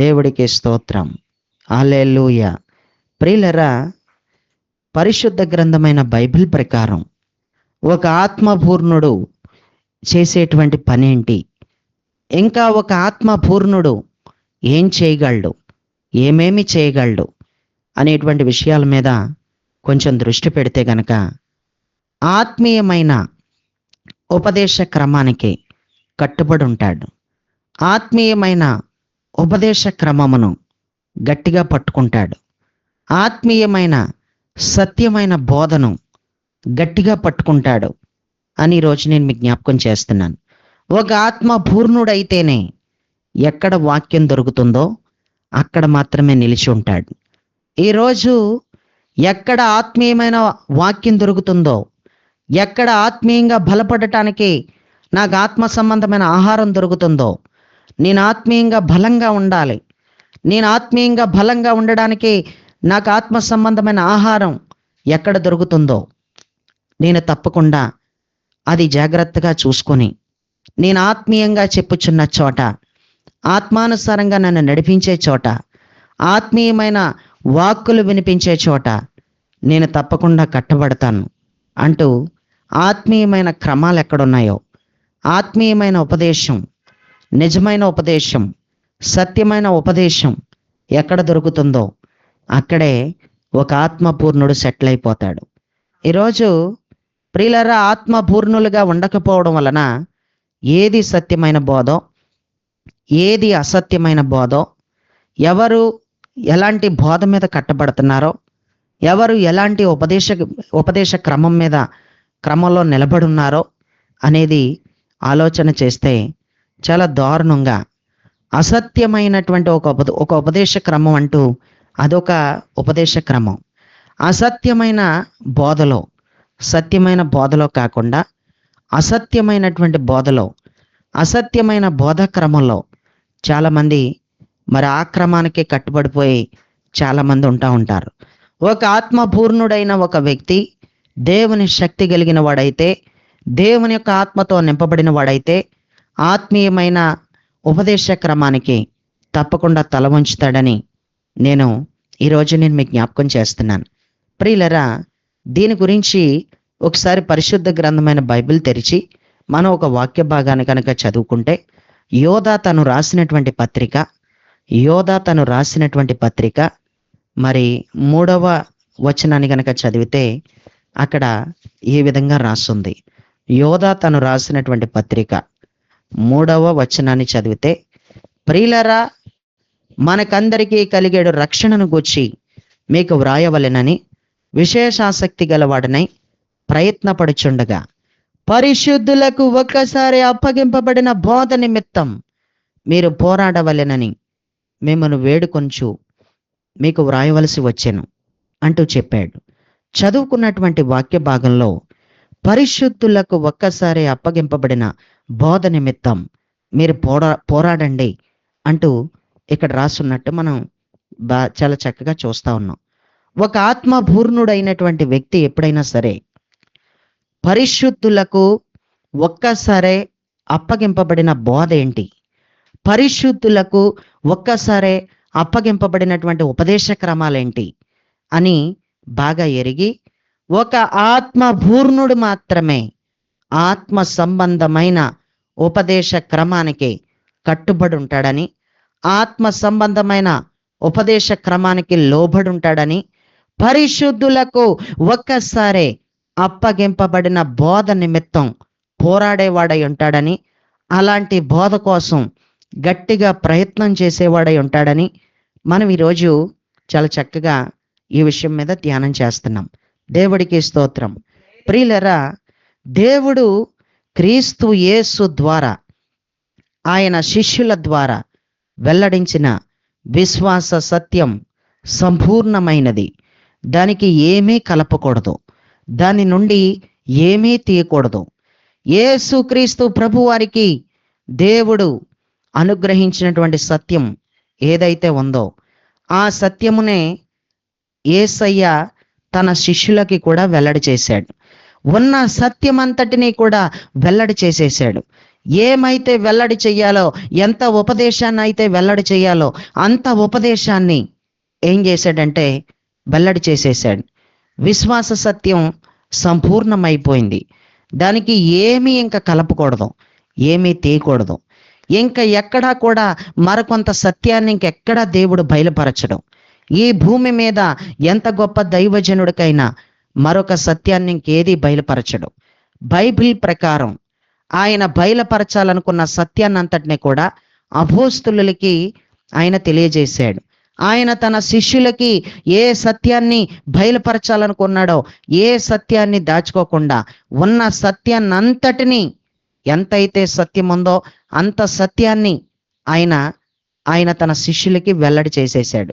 దేవుడికి స్తోత్రం. హల్లెలూయా. ప్రియులరా, పరిశుద్ధ గ్రంథమైన బైబిల్ ప్రకారం ఒక ఆత్మపూర్ణుడు చేసేటువంటి పనేంటి, ఇంకా ఒక ఆత్మపూర్ణుడు ఏం చేయగలడు, ఏమేమి చేయగలడు అనేటువంటి విషయాల మీద కొంచెం దృష్టి పెడితే గనక ఆత్మీయమైన ఉపదేశ క్రమానికి కట్టుబడి ఉంటాడు. ఆత్మీయమైన ఉపదేశ క్రమమును గట్టిగా పట్టుకుంటాడు. ఆత్మీయమైన సత్యమైన బోధను గట్టిగా పట్టుకుంటాడు అని ఈరోజు నేను మీకు జ్ఞాపకం చేస్తున్నాను. ఒక ఆత్మ పూర్ణుడైతేనే ఎక్కడ వాక్యం దొరుకుతుందో అక్కడ మాత్రమే నిలిచి ఉంటాడు. ఈరోజు ఎక్కడ ఆత్మీయమైన వాక్యం దొరుకుతుందో, ఎక్కడ ఆత్మీయంగా బలపడటానికి నాకు ఆత్మ సంబంధమైన ఆహారం దొరుకుతుందో, నేను ఆత్మీయంగా బలంగా ఉండాలి, నేను ఆత్మీయంగా బలంగా ఉండడానికి నాకు ఆత్మ సంబంధమైన ఆహారం ఎక్కడ దొరుకుతుందో నేను తప్పకుండా అది జాగ్రత్తగా చూసుకొని, నేను ఆత్మీయంగా చెప్పుచున్న చోట, ఆత్మానుసారంగా నన్ను నడిపించే చోట, ఆత్మీయమైన వాక్కులు వినిపించే చోట నేను తప్పకుండా కట్టబడతాను అంటూ ఆత్మీయమైన క్రమాలు ఎక్కడున్నాయో, ఆత్మీయమైన ఉపదేశం, నిజమైన ఉపదేశం, సత్యమైన ఉపదేశం ఎక్కడ దొరుకుతుందో అక్కడే ఒక ఆత్మపూర్ణుడు సెటిల్ అయిపోతాడు. ఈరోజు ప్రియులరా, ఆత్మపూర్ణులుగా ఉండకపోవడం వలన ఏది సత్యమైన బోధో, ఏది అసత్యమైన బోధో, ఎవరు ఎలాంటి బోధ మీద కట్టబడుతున్నారో, ఎవరు ఎలాంటి ఉపదేశ క్రమంలో నిలబడున్నారో అనేది ఆలోచన చేస్తే చాలా దారుణంగా అసత్యమైనటువంటి ఒక ఉపదేశ క్రమం అంటూ అదొక ఉపదేశ క్రమం. అసత్యమైన బోధలో, సత్యమైన బోధలో కాకుండా అసత్యమైనటువంటి బోధలో, అసత్యమైన బోధ క్రమంలో చాలామంది మరి ఆ క్రమానికి కట్టుబడిపోయి చాలామంది ఉంటారు. ఒక ఆత్మపూర్ణుడైన ఒక వ్యక్తి దేవుని శక్తి కలిగిన వాడైతే, దేవుని యొక్క ఆత్మతో నింపబడిన వాడైతే ఆత్మీయమైన ఉపదేశ క్రమానికి తప్పకుండా తల వంచుతాడని ఈరోజు నేను మీకు జ్ఞాపకం చేస్తున్నాను. ప్రియులరా, దీని గురించి ఒకసారి పరిశుద్ధ గ్రంథమైన బైబిల్ తెరిచి మనం ఒక వాక్య భాగాన్ని కనుక చదువుకుంటే, యోధా తను రాసినటువంటి పత్రిక మరి 3వ వచనాన్ని కనుక చదివితే అక్కడ ఈ విధంగా రాస్తుంది. యోధా తను రాసినటువంటి పత్రిక 3వ వచనాన్ని చదివితే, ప్రియులరా, మనకందరికీ కలిగేడు రక్షణను గూర్చి మీకు వ్రాయవలెనని విశేషాసక్తి గలవాడనై ప్రయత్నపడుచుండగా, పరిశుద్ధులకు ఒక్కసారి అప్పగింపబడిన బోధ నిమిత్తం మీరు పోరాడవలెనని మిమ్మల్ని వేడుకొంచు మీకు వ్రాయవలసి వచ్చెను అంటూ చెప్పాడు. చదువుకున్నటువంటి వాక్య భాగంలో పరిశుద్ధులకు ఒక్కసారి అప్పగింపబడిన బోధ నిమిత్తం మీరు పోరాడండి అంటూ ఇక్కడ రాసున్నట్టు మనం చాలా చక్కగా చూస్తా ఉన్నాం. ఒక ఆత్మపూర్ణుడైనటువంటి వ్యక్తి ఎప్పుడైనా సరే పరిశుద్ధులకు ఒక్కసారే అప్పగింపబడిన బోధ ఏంటి, పరిశుద్ధులకు ఒక్కసారే అప్పగింపబడినటువంటి ఉపదేశ క్రమాలేంటి అని బాగా ఎరిగి, ఒక ఆత్మపూర్ణుడు మాత్రమే ఆత్మ సంబంధమైన ఉపదేశ క్రమానికి కట్టుబడి ఉంటాడని, ఆత్మ సంబంధమైన ఉపదేశ క్రమానికి లోబడి ఉంటాడని, పరిశుద్ధులకు ఒక్కసారే అప్పగింపబడిన బోధ నిమిత్తం పోరాడేవాడై ఉంటాడని, అలాంటి బోధ కోసం గట్టిగా ప్రయత్నం చేసేవాడై ఉంటాడని మనం ఈరోజు చాలా చక్కగా ఈ విషయం మీద ధ్యానం చేస్తున్నాం. దేవుడికి స్తోత్రం. ప్రియులరా, దేవుడు క్రీస్తు యేసు ద్వారా, ఆయన శిష్యుల ద్వారా వెల్లడించిన విశ్వాస సత్యం సంపూర్ణమైనది. దానికి ఏమీ కలపకూడదు, దాని నుండి ఏమీ తీయకూడదు. యేసుక్రీస్తు ప్రభువారికి దేవుడు అనుగ్రహించినటువంటి సత్యం ఏదైతే ఉందో ఆ సత్యమునే యేసయ్య తన శిష్యులకి కూడా వెల్లడి చేశాడు. ఉన్న సత్యమంతటినీ కూడా వెల్లడి చేసేశాడు. ఏమైతే వెల్లడి చెయ్యాలో, ఎంత ఉపదేశాన్ని అయితే వెల్లడి చెయ్యాలో అంత ఉపదేశాన్ని ఏం చేశాడంటే వెల్లడి చేసేసాడు. విశ్వాస సత్యం సంపూర్ణమైపోయింది. దానికి ఏమీ ఇంకా కలపకూడదు, ఏమీ తీయకూడదు. ఇంకా ఎక్కడా కూడా మరికొంత సత్యాన్ని ఇంకెక్కడా దేవుడు బయలుపరచడం. ఈ భూమి మీద ఎంత గొప్ప దైవజనుడికైనా మరొక సత్యాన్ని ఇంకేది బయలుపరచడు. బైబిల్ ప్రకారం ఆయన బయలుపరచాలనుకున్న సత్యాన్ని అంతటిని కూడా అపోస్తులకి ఆయన తెలియజేశాడు. ఆయన తన శిష్యులకి ఏ సత్యాన్ని బయలుపరచాలనుకున్నాడో, ఏ సత్యాన్ని దాచుకోకుండా ఉన్న సత్యాన్ని అంతటినీ, ఎంతైతే సత్యం ఉందో అంత సత్యాన్ని ఆయన ఆయన తన శిష్యులకి వెల్లడి చేసేసాడు.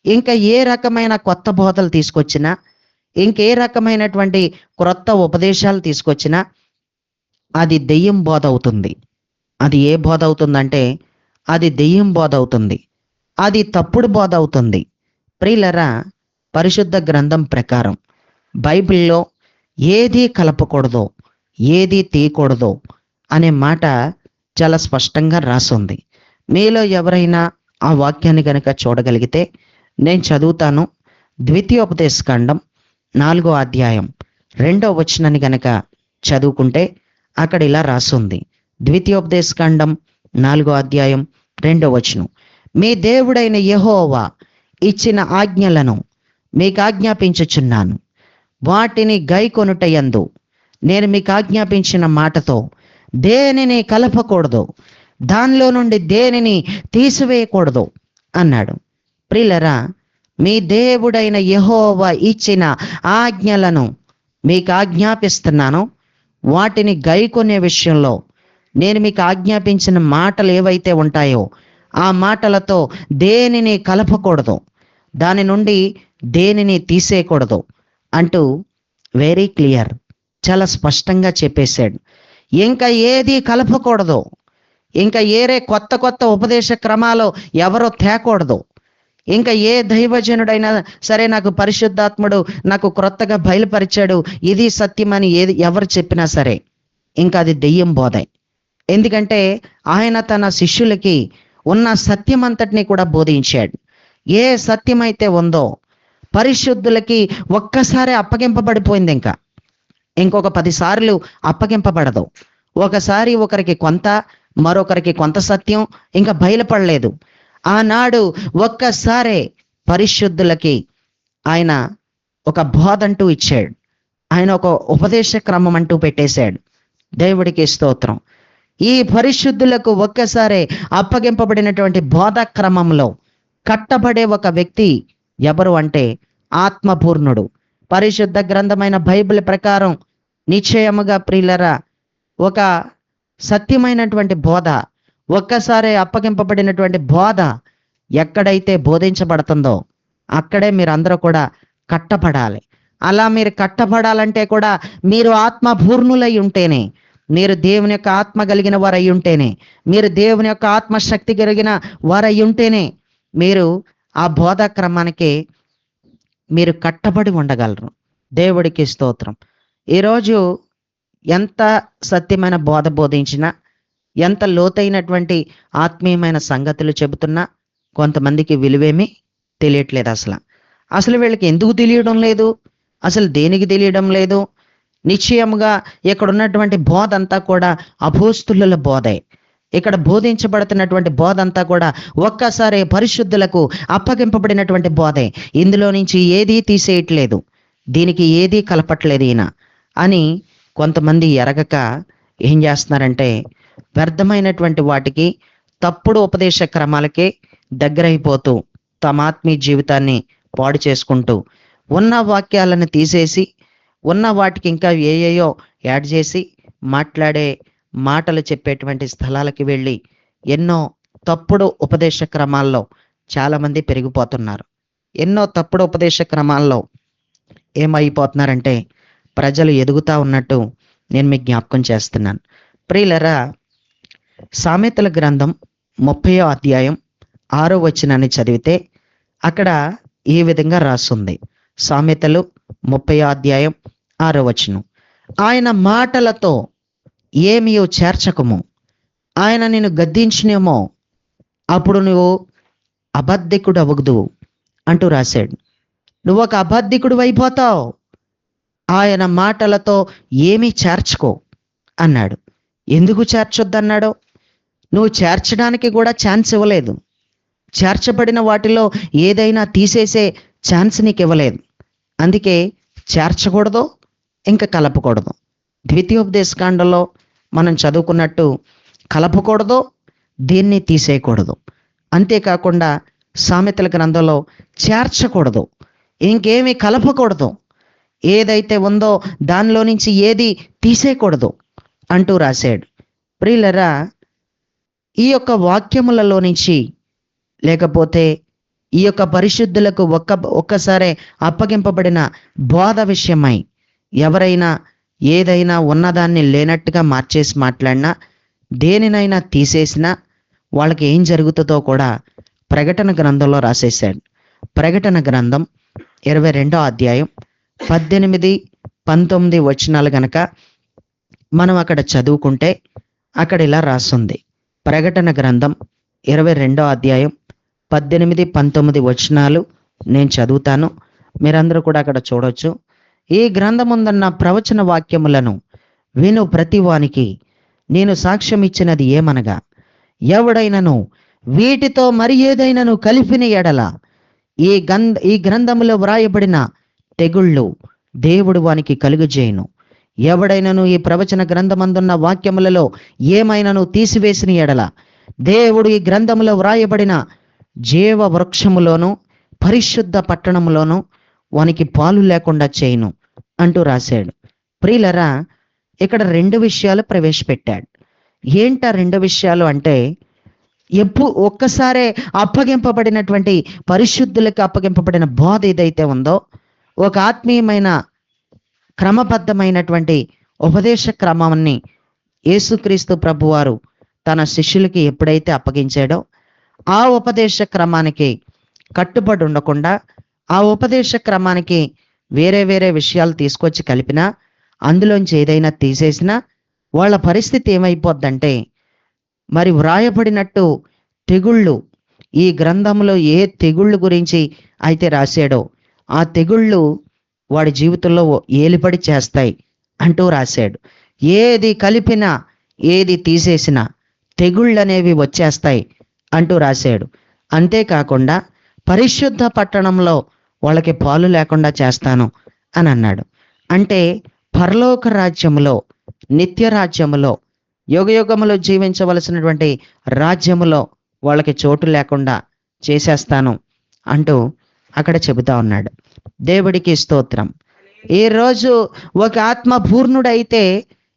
ఇంకా ఏ రకమైన కొత్త బోధలు తీసుకొచ్చినా, ఇంకే రకమైనటువంటి క్రొత్త ఉపదేశాలు తీసుకొచ్చినా అది దెయ్యం బోధ అవుతుంది. అది ఏ బోధ అవుతుందంటే అది దెయ్యం బోధ అవుతుంది, అది తప్పుడు బోధ అవుతుంది. ప్రియులరా, పరిశుద్ధ గ్రంథం ప్రకారం బైబిల్లో ఏది కలపకూడదో, ఏది తీయకూడదో అనే మాట చాలా స్పష్టంగా రాసుంది. మీలో ఎవరైనా ఆ వాక్యాన్ని గనక చూడగలిగితే నేను చదువుతాను. ద్వితీయోపదేశకాండం 4వ అధ్యాయం 2వ వచనాన్ని గనక చదువుకుంటే అక్కడ ఇలా రాసుంది. ద్వితీయోపదేశకాండం 4వ అధ్యాయం 2వ వచనం, మీ దేవుడైన యెహోవా ఇచ్చిన ఆజ్ఞలను మీకు ఆజ్ఞాపించుచున్నాను. వాటిని గైకొనుటయందు నేను మీకు ఆజ్ఞాపించిన మాటతో దేనిని కలపకూడదు, దానిలో నుండి దేనిని తీసివేయకూడదు అన్నాడు. ప్రియులరా, మీ దేవుడైన యెహోవా ఇచ్చిన ఆజ్ఞలను మీకు ఆజ్ఞాపిస్తున్నాను. వాటిని గైకొనే విషయంలో నేను మీకు ఆజ్ఞాపించిన మాటలు ఏవైతే ఉంటాయో ఆ మాటలతో దేనిని కలపకూడదు, దాని నుండి దేనిని తీసేయకూడదు అంటూ వెరీ క్లియర్, చాలా స్పష్టంగా చెప్పేశాడు. ఇంకా ఏది కలపకూడదు, ఇంకా ఏరే కొత్త కొత్త ఉపదేశ క్రమాలు ఎవరో తేకూడదు. ఇంకా ఏ దైవజనుడైనా సరే, నాకు పరిశుద్ధాత్ముడు నాకు క్రొత్తగా బయలుపరిచాడు, ఇది సత్యమని ఎవరు చెప్పినా సరే ఇంకా అది దెయ్యం బోధే. ఎందుకంటే ఆయన తన శిష్యులకి ఉన్న సత్యం అంతటినీ కూడా బోధించాడు. ఏ సత్యమైతే ఉందో పరిశుద్ధులకి ఒక్కసారి అప్పగింపబడిపోయింది, ఇంకొక 10 సార్లు అప్పగింపబడదు. ఒకసారి ఒకరికి కొంత, మరొకరికి కొంత సత్యం ఇంకా బయలుపడలేదు. ఆనాడు ఒక్కసారే పరిశుద్ధులకి ఆయన ఒక బోధ అంటూ ఇచ్చాడు. ఆయన ఒక ఉపదేశ క్రమం అంటూ పెట్టేశాడు. దేవుడికి స్తోత్రం. ఈ పరిశుద్ధులకు ఒక్కసారే అప్పగింపబడినటువంటి బోధ క్రమంలో కట్టబడే ఒక వ్యక్తి ఎవరు అంటే ఆత్మపూర్ణుడు. పరిశుద్ధ గ్రంథమైన బైబిల్ ప్రకారం నిశ్చయముగా ప్రియులరా, ఒక సత్యమైనటువంటి బోధ, ఒక్కసారి అప్పగింపబడినటువంటి బోధ ఎక్కడైతే బోధించబడుతుందో అక్కడే మీరందరూ కూడా కట్టబడాలి. అలా మీరు కట్టబడాలంటే కూడా మీరు ఆత్మపూర్ణులై ఉంటేనే, మీరు దేవుని యొక్క ఆత్మ కలిగిన వారై ఉంటేనే, మీరు దేవుని యొక్క ఆత్మశక్తి కలిగిన వారై ఉంటేనే మీరు ఆ బోధా క్రమానికి మీరు కట్టబడి ఉండగలరు. దేవుడికి స్తోత్రం. ఈరోజు ఎంత సత్యమైన బోధ బోధించినా, ఎంత లోతైనటువంటి ఆత్మీయమైన సంగతులు చెబుతున్నా కొంతమందికి విలువేమీ తెలియట్లేదు. అసలు వీళ్ళకి ఎందుకు తెలియడం లేదు, అసలు దేనికి తెలియడం లేదు. నిశ్చయముగా ఇక్కడ ఉన్నటువంటి బోధ అంతా కూడా అపోస్తుల బోధే. ఇక్కడ బోధించబడుతున్నటువంటి బోధ అంతా కూడా ఒక్కసారి పరిశుద్ధులకు అప్పగింపబడినటువంటి బోధే. ఇందులో నుంచి ఏదీ తీసేయట్లేదు, దీనికి ఏదీ కలపట్లేదు ఈయన అని కొంతమంది ఎరగక ఏం చేస్తున్నారంటే వ్యర్థమైనటువంటి వాటికి, తప్పుడు ఉపదేశ క్రమాలకే దగ్గరైపోతూ తమ ఆత్మీయ జీవితాన్ని పాడు చేసుకుంటూ ఉన్న వాక్యాలను తీసేసి ఉన్న వాటికి ఇంకా ఏయేయో యాడ్ చేసి మాట్లాడే మాటలు చెప్పేటువంటి స్థలాలకి వెళ్ళి ఎన్నో తప్పుడు ఉపదేశ క్రమాల్లో చాలామంది పెరిగిపోతున్నారు. ఎన్నో తప్పుడు ఉపదేశ క్రమాల్లో ఏమైపోతున్నారంటే ప్రజలు ఎదుగుతా ఉన్నట్టు నేను మీకు జ్ఞాపకం చేస్తున్నాను. ప్రియులరా, సామెతల గ్రంథం 30వ అధ్యాయం 6వ వచనాన్ని చదివితే అక్కడ ఈ విధంగా రాసుంది. సామెతలు 30వ అధ్యాయం 6వ వచనం, ఆయన మాటలతో ఏమీ చేర్చకము, ఆయన నిన్ను గద్దించినేమో, అప్పుడు నువ్వు అబద్ధికుడు అవ్వదు అంటూ రాశాడు. నువ్వు ఒక అబద్ధికుడు అయిపోతావు, ఆయన మాటలతో ఏమీ చేర్చుకో అన్నాడు. ఎందుకు చేర్చొద్దన్నాడో? నువ్వు చేర్చడానికి కూడా ఛాన్స్ ఇవ్వలేదు. చేర్చబడిన వాటిలో ఏదైనా తీసేసే ఛాన్స్ నీకు ఇవ్వలేదు. అందుకే చేర్చకూడదు, ఇంకా కలపకూడదు. ద్వితీయోపదేశకాండంలో మనం చదువుకున్నట్టు కలపకూడదు, దీన్ని తీసేయకూడదు. అంతేకాకుండా సామెతల గ్రంథంలో చేర్చకూడదు, ఇంకేమీ కలపకూడదు, ఏదైతే ఉందో దానిలో నుంచి ఏది తీసేయకూడదు అంటూ రాశాడు. ప్రియులరా, ఈ యొక్క వాక్యములలో నుంచి, లేకపోతే ఈ యొక్క పరిశుద్ధులకు ఒక్కసారే అప్పగింపబడిన బోధ విషయమై ఎవరైనా ఏదైనా ఉన్నదాన్ని లేనట్టుగా మార్చేసి మాట్లాడినా, దేనినైనా తీసేసినా వాళ్ళకి ఏం జరుగుతుందో కూడా ప్రకటన గ్రంథంలో రాసేశాడు. ప్రకటన గ్రంథం 22వ అధ్యాయం 18-19 వచనాలు గనక మనం అక్కడ చదువుకుంటే అక్కడ ఇలా రాస్తుంది. ప్రకటన గ్రంథం 22వ అధ్యాయం 18-19 వచనాలు నేను చదువుతాను, మీరందరూ కూడా అక్కడ చూడొచ్చు. ఈ గ్రంథముందన్న ప్రవచన వాక్యములను విను ప్రతివానికి నేను సాక్ష్యం ఇచ్చినది ఏమనగా, ఎవడైనను వీటితో మరి ఏదైనను కలిపిన ఎడల ఈ గ్రంథములో వ్రాయబడిన తెగుళ్ళు దేవుడు వానికి కలుగజేయును. ఎవడైనను ఈ ప్రవచన గ్రంథమందున్న వాక్యములలో ఏమైనను తీసివేసిన ఎడల దేవుడు ఈ గ్రంథములో వ్రాయబడిన జీవ వృక్షములోను పరిశుద్ధ పట్టణములోను వానికి పాలు లేకుండా చేయును అంటూ రాశాడు. ప్రియులరా, ఇక్కడ 2 విషయాలు ప్రవేశపెట్టాడు. ఏంటా 2 విషయాలు అంటే, ఒక్కసారే అప్పగింపబడినటువంటి పరిశుద్ధులకు అప్పగింపబడిన బోధ ఏదైతే ఉందో, ఒక ఆత్మీయమైన క్రమబద్ధమైనటువంటి ఉపదేశ క్రమాన్ని యేసుక్రీస్తు ప్రభువారు తన శిష్యులకి ఎప్పుడైతే అప్పగించాడో, ఆ ఉపదేశ క్రమానికి కట్టుబడి ఉండకుండా, ఆ ఉపదేశ క్రమానికి వేరే వేరే విషయాలు తీసుకొచ్చి కలిపినా, అందులోంచి ఏదైనా తీసేసినా వాళ్ళ పరిస్థితి ఏమైపోద్దంటే, మరి వ్రాయబడినట్టు తెగుళ్ళు, ఈ గ్రంథంలో ఏ తెగుళ్ళు గురించి అయితే రాశాడో ఆ తెగుళ్ళు వాడి జీవితంలో ఏలిపడి చేస్తాయి అంటూ రాశాడు. ఏది కలిపినా, ఏది తీసేసినా తెగుళ్ళు అనేవి వచ్చేస్తాయి అంటూ రాశాడు. అంతేకాకుండా పరిశుద్ధ పట్టణంలో వాళ్ళకి పాలు లేకుండా చేస్తాను అని అన్నాడు. అంటే పరలోక రాజ్యములో, నిత్య రాజ్యములో, యుగయుగములో జీవించవలసినటువంటి రాజ్యములో వాళ్ళకి చోటు లేకుండా చేసేస్తాను అంటూ అక్కడ చెబుతా ఉన్నాడు. దేవుడికి స్తోత్రం. ఈరోజు ఒక ఆత్మ పూర్ణుడైతే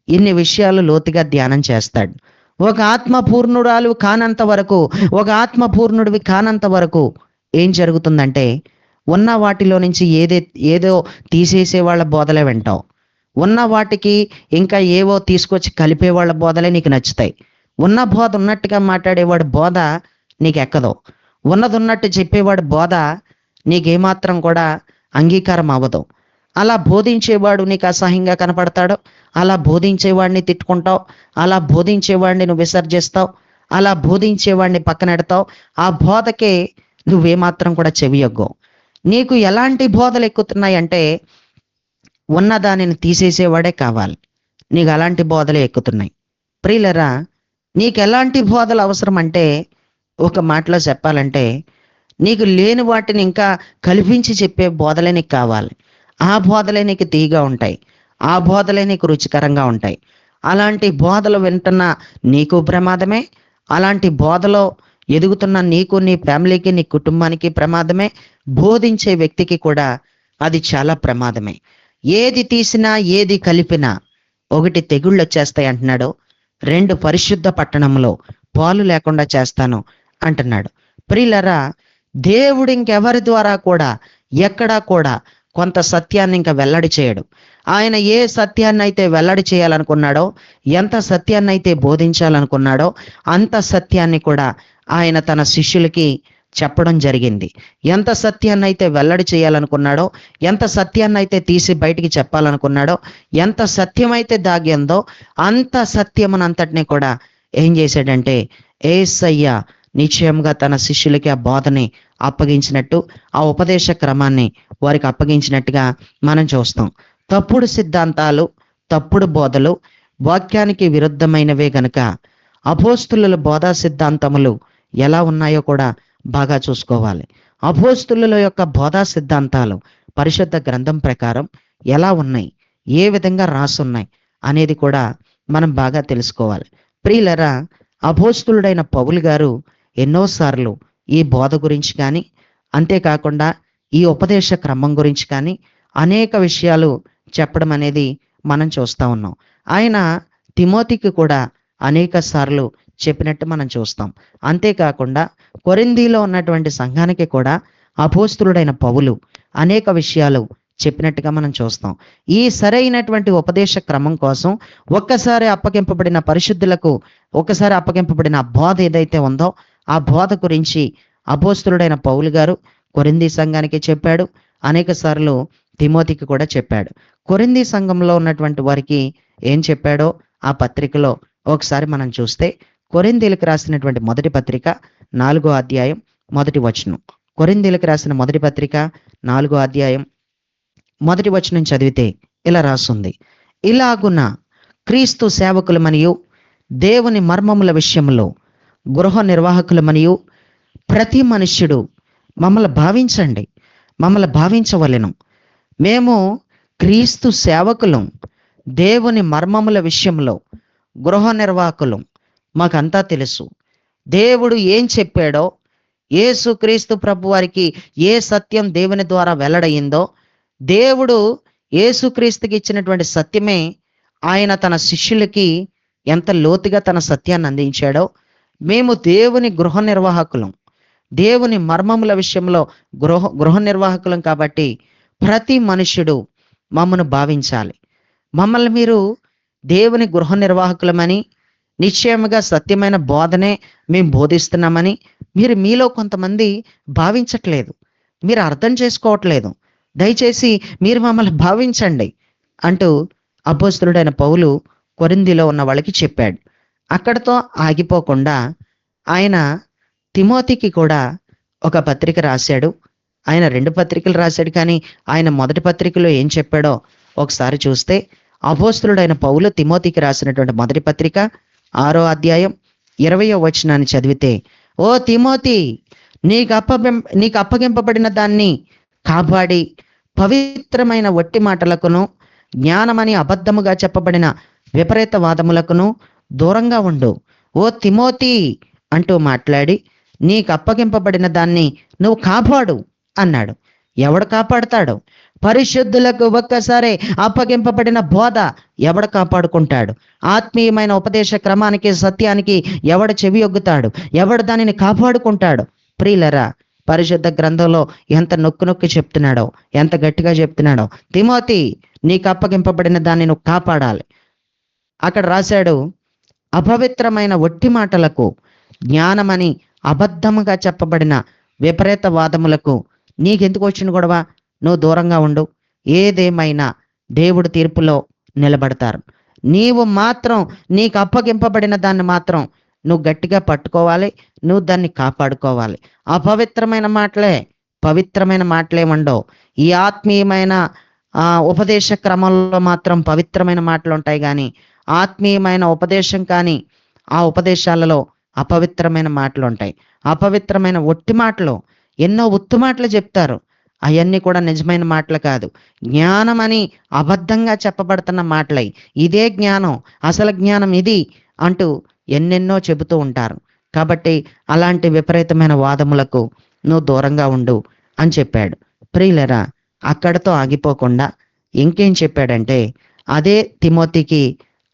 ఇన్ని విషయాలు లోతుగా ధ్యానం చేస్తాడు. ఒక ఆత్మ పూర్ణురాలు కానంత వరకు, ఒక ఆత్మ పూర్ణుడివి కానంత వరకు ఏం జరుగుతుందంటే, ఉన్న వాటిలో నుంచి ఏదో తీసేసే వాళ్ళ బోధలే వింటావు. ఉన్న వాటికి ఇంకా ఏవో తీసుకొచ్చి కలిపే వాళ్ళ బోధలే నీకు నచ్చుతాయి. ఉన్న బోధ ఉన్నట్టుగా మాట్లాడేవాడు బోధ నీకు ఎక్కదు. ఉన్నది ఉన్నట్టు చెప్పేవాడు బోధ నీకేమాత్రం కూడా అంగీకారం అవ్వదు. అలా బోధించేవాడు నీకు అసహ్యంగా కనపడతాడు, అలా బోధించేవాడిని తిట్టుకుంటావు, అలా బోధించేవాడిని నువ్వు విసర్జిస్తావు, అలా బోధించేవాడిని పక్కనెడతావు. ఆ బోధకే నువ్వేమాత్రం కూడా చెవియొగ్గవు. నీకు ఎలాంటి బోధలు ఎక్కుతున్నాయంటే, ఉన్న దానిని తీసేసేవాడే కావాలి. నీకు అలాంటి బోధలు ఎక్కుతున్నాయి. ప్రియులరా, నీకు ఎలాంటి బోధలు అవసరం అంటే, ఒక మాటలో చెప్పాలంటే, నీకు లేని వాటిని ఇంకా కల్పించి చెప్పే బోధలే నీకు కావాలి. ఆ బోధలే నీకు తీయగా ఉంటాయి, ఆ బోధలే నీకు రుచికరంగా ఉంటాయి. అలాంటి బోధలు వింటున్న నీకు ప్రమాదమే, అలాంటి బోధలో ఎదుగుతున్న నీకు, నీ ఫ్యామిలీకి, నీ కుటుంబానికి ప్రమాదమే, బోధించే వ్యక్తికి కూడా అది చాలా ప్రమాదమే. ఏది తీసినా, ఏది కలిపినా 1 తెగుళ్ళు వచ్చేస్తాయి అంటున్నాడు, 2 పరిశుద్ధ పట్టణంలో పాలు లేకుండా చేస్తాను అంటున్నాడు. ప్రియులరా, దేవుడు ఇంకెవరి ద్వారా కూడా ఎక్కడా కూడా కొంత సత్యాన్ని ఇంకా వెల్లడి చేయడు. ఆయన ఏ సత్యాన్ని అయితే వెల్లడి చేయాలనుకున్నాడో, ఎంత సత్యాన్ని అయితే బోధించాలనుకున్నాడో అంత సత్యాన్ని కూడా ఆయన తన శిష్యులకి చెప్పడం జరిగింది. ఎంత సత్యాన్ని అయితే వెల్లడి చేయాలనుకున్నాడో, ఎంత సత్యాన్ని అయితే తీసి బయటికి చెప్పాలనుకున్నాడో, ఎంత సత్యమైతే దాగి ఉందో అంత సత్యమునంతటిని కూడా ఏం చేశాడంటే యేసయ్య నిశ్చయంగా తన శిష్యులకి ఆ బోధని అప్పగించినట్టు, ఆ ఉపదేశ క్రమాన్ని వారికి అప్పగించినట్టుగా మనం చూస్తాం. తప్పుడు సిద్ధాంతాలు, తప్పుడు బోధలు వాక్యానికి విరుద్ధమైనవే గనుక అపోస్తుల బోధా సిద్ధాంతములు ఎలా ఉన్నాయో కూడా బాగా చూసుకోవాలి. అపోస్తుల యొక్క బోధా సిద్ధాంతాలు పరిశుద్ధ గ్రంథం ప్రకారం ఎలా ఉన్నాయి, ఏ విధంగా రాసున్నాయి అనేది కూడా మనం బాగా తెలుసుకోవాలి. ప్రియులరా, అపోస్తులుడైన పౌలు గారు ఎన్నోసార్లు ఈ బోధ గురించి కానీ, అంతేకాకుండా ఈ ఉపదేశ క్రమం గురించి కానీ అనేక విషయాలు చెప్పడం అనేది మనం చూస్తూ ఉన్నాం. ఆయన తిమోతికి కూడా అనేక సార్లు చెప్పినట్టు మనం చూస్తాం. అంతేకాకుండా కొరింథీలో ఉన్నటువంటి సంఘానికి కూడా అపోస్తులుడైన పౌలు అనేక విషయాలు చెప్పినట్టుగా మనం చూస్తాం. ఈ సరైనటువంటి ఉపదేశ క్రమం కోసం ఒక్కసారి అప్పగింపబడిన పరిశుద్ధులకు ఒకసారి అప్పగింపబడిన బోధ ఏదైతే ఉందో ఆ బోధ గురించి అపోస్తులుడైన పౌలు గారు కొరింథీ సంఘానికి చెప్పాడు, అనేక సార్లు తిమోతికి కూడా చెప్పాడు. కొరింథీ సంఘంలో ఉన్నటువంటి వారికి ఏం చెప్పాడో ఆ పత్రికలో ఒకసారి మనం చూస్తే, కొరింథీలకు రాసినటువంటి మొదటి పత్రిక 4వ అధ్యాయం 1వ వచనం. కొరింథీలకు రాసిన మొదటి పత్రిక 4వ అధ్యాయం 1వ వచనం చదివితే ఇలా రాస్తుంది: ఇలాగున క్రీస్తు సేవకులమనియు దేవుని మర్మముల విషయంలో గృహ నిర్వాహకులమనియు ప్రతి మనుష్యుడు మమ్మల్ని భావించండి, మమ్మల్ని భావించవలెను. మేము క్రీస్తు సేవకులం, దేవుని మర్మముల విషయంలో గృహ నిర్వాహకులం. మాకంతా తెలుసు. దేవుడు ఏం చెప్పాడో, యేసు క్రీస్తు ప్రభు వారికి ఏ సత్యం దేవుని ద్వారా వెల్లడయిందో, దేవుడు యేసుక్రీస్తుకి ఇచ్చినటువంటి సత్యమే ఆయన తన శిష్యులకి ఎంత లోతుగా తన సత్యాన్ని అందించాడో, మేము దేవుని గృహ నిర్వాహకులం, దేవుని మర్మముల విషయంలో గృహ నిర్వాహకులం. కాబట్టి ప్రతి మనుష్యుడు మమ్మను భావించాలి. మమ్మల్ని మీరు దేవుని గృహ నిర్వాహకులమని, నిశ్చయముగా సత్యమైన బోధనే మేము బోధిస్తున్నామని మీలో కొంతమంది భావించట్లేదు, మీరు అర్థం చేసుకోవట్లేదు. దయచేసి మీరు మమ్మల్ని భావించండి అంటూ అపోస్తలుడైన పౌలు కొరింథీలో ఉన్న వాళ్ళకి చెప్పాడు. అక్కడతో ఆగిపోకుండా ఆయన తిమోతికి కూడా ఒక పత్రిక రాశాడు. ఆయన 2 పత్రికలు రాశాడు, కానీ ఆయన మొదటి పత్రికలో ఏం చెప్పాడో ఒకసారి చూస్తే, అపోస్తలుడైన పౌలు తిమోతికి రాసినటువంటి మొదటి పత్రిక 6వ అధ్యాయం 20వ వచనాన్ని చదివితే, ఓ తిమోతి, నీకు అప్పగింపబడిన దాన్ని కాపాడి పవిత్రమైన వట్టి మాటలకును జ్ఞానమని అబద్ధముగా చెప్పబడిన విపరీత వాదములకును దూరంగా ఉండు. ఓ తిమోతి అంటూ మాట్లాడి నీకు అప్పగింపబడిన దాన్ని నువ్వు కాపాడు అన్నాడు. ఎవడు కాపాడుతాడు? పరిశుద్ధులకు ఒక్కసారి అప్పగింపబడిన బోధ ఎవడు కాపాడుకుంటాడు? ఆత్మీయమైన ఉపదేశ క్రమానికి, సత్యానికి ఎవడు చెవి ఒగ్గుతాడు? ఎవడు దానిని కాపాడుకుంటాడు? ప్రియులరా, పరిశుద్ధ గ్రంథంలో ఎంత నొక్కి చెప్తున్నాడో, ఎంత గట్టిగా చెప్తున్నాడో, తిమోతి నీకు అప్పగింపబడిన దాన్ని నువ్వు కాపాడాలి. అక్కడ రాశాడు, అపవిత్రమైన ఒట్టి మాటలకు జ్ఞానమని అబద్ధముగా చెప్పబడిన విపరీత వాదములకు నీకెందుకు వచ్చిన గొడవ? నువ్వు దూరంగా ఉండు. ఏదేమైనా దేవుడు తీర్పులో నిలబడతారు. నీవు మాత్రం నీకు అప్పగింపబడిన దాన్ని మాత్రం నువ్వు గట్టిగా పట్టుకోవాలి, నువ్వు దాన్ని కాపాడుకోవాలి. అపవిత్రమైన మాటలే పవిత్రమైన మాటలే ఉండవు. ఈ ఆత్మీయమైన ఉపదేశ క్రమంలో మాత్రం పవిత్రమైన మాటలు ఉంటాయి, కానీ ఆత్మీయమైన ఉపదేశం కానీ ఆ ఉపదేశాలలో అపవిత్రమైన మాటలు ఉంటాయి. అపవిత్రమైన ఒట్టి మాటలు, ఎన్నో ఉత్తు మాటలు చెప్తారు, అవన్నీ కూడా నిజమైన మాటలు కాదు. జ్ఞానం అని అబద్ధంగా చెప్పబడుతున్న మాటలై, ఇదే జ్ఞానం, అసలు జ్ఞానం ఇది అంటూ ఎన్నెన్నో చెబుతూ ఉంటారు. కాబట్టి అలాంటి విపరీతమైన వాదములకు నువ్వు దూరంగా ఉండు అని చెప్పాడు. ప్రియులరా, అక్కడతో ఆగిపోకుండా ఇంకేం చెప్పాడంటే, అదే తిమోతికి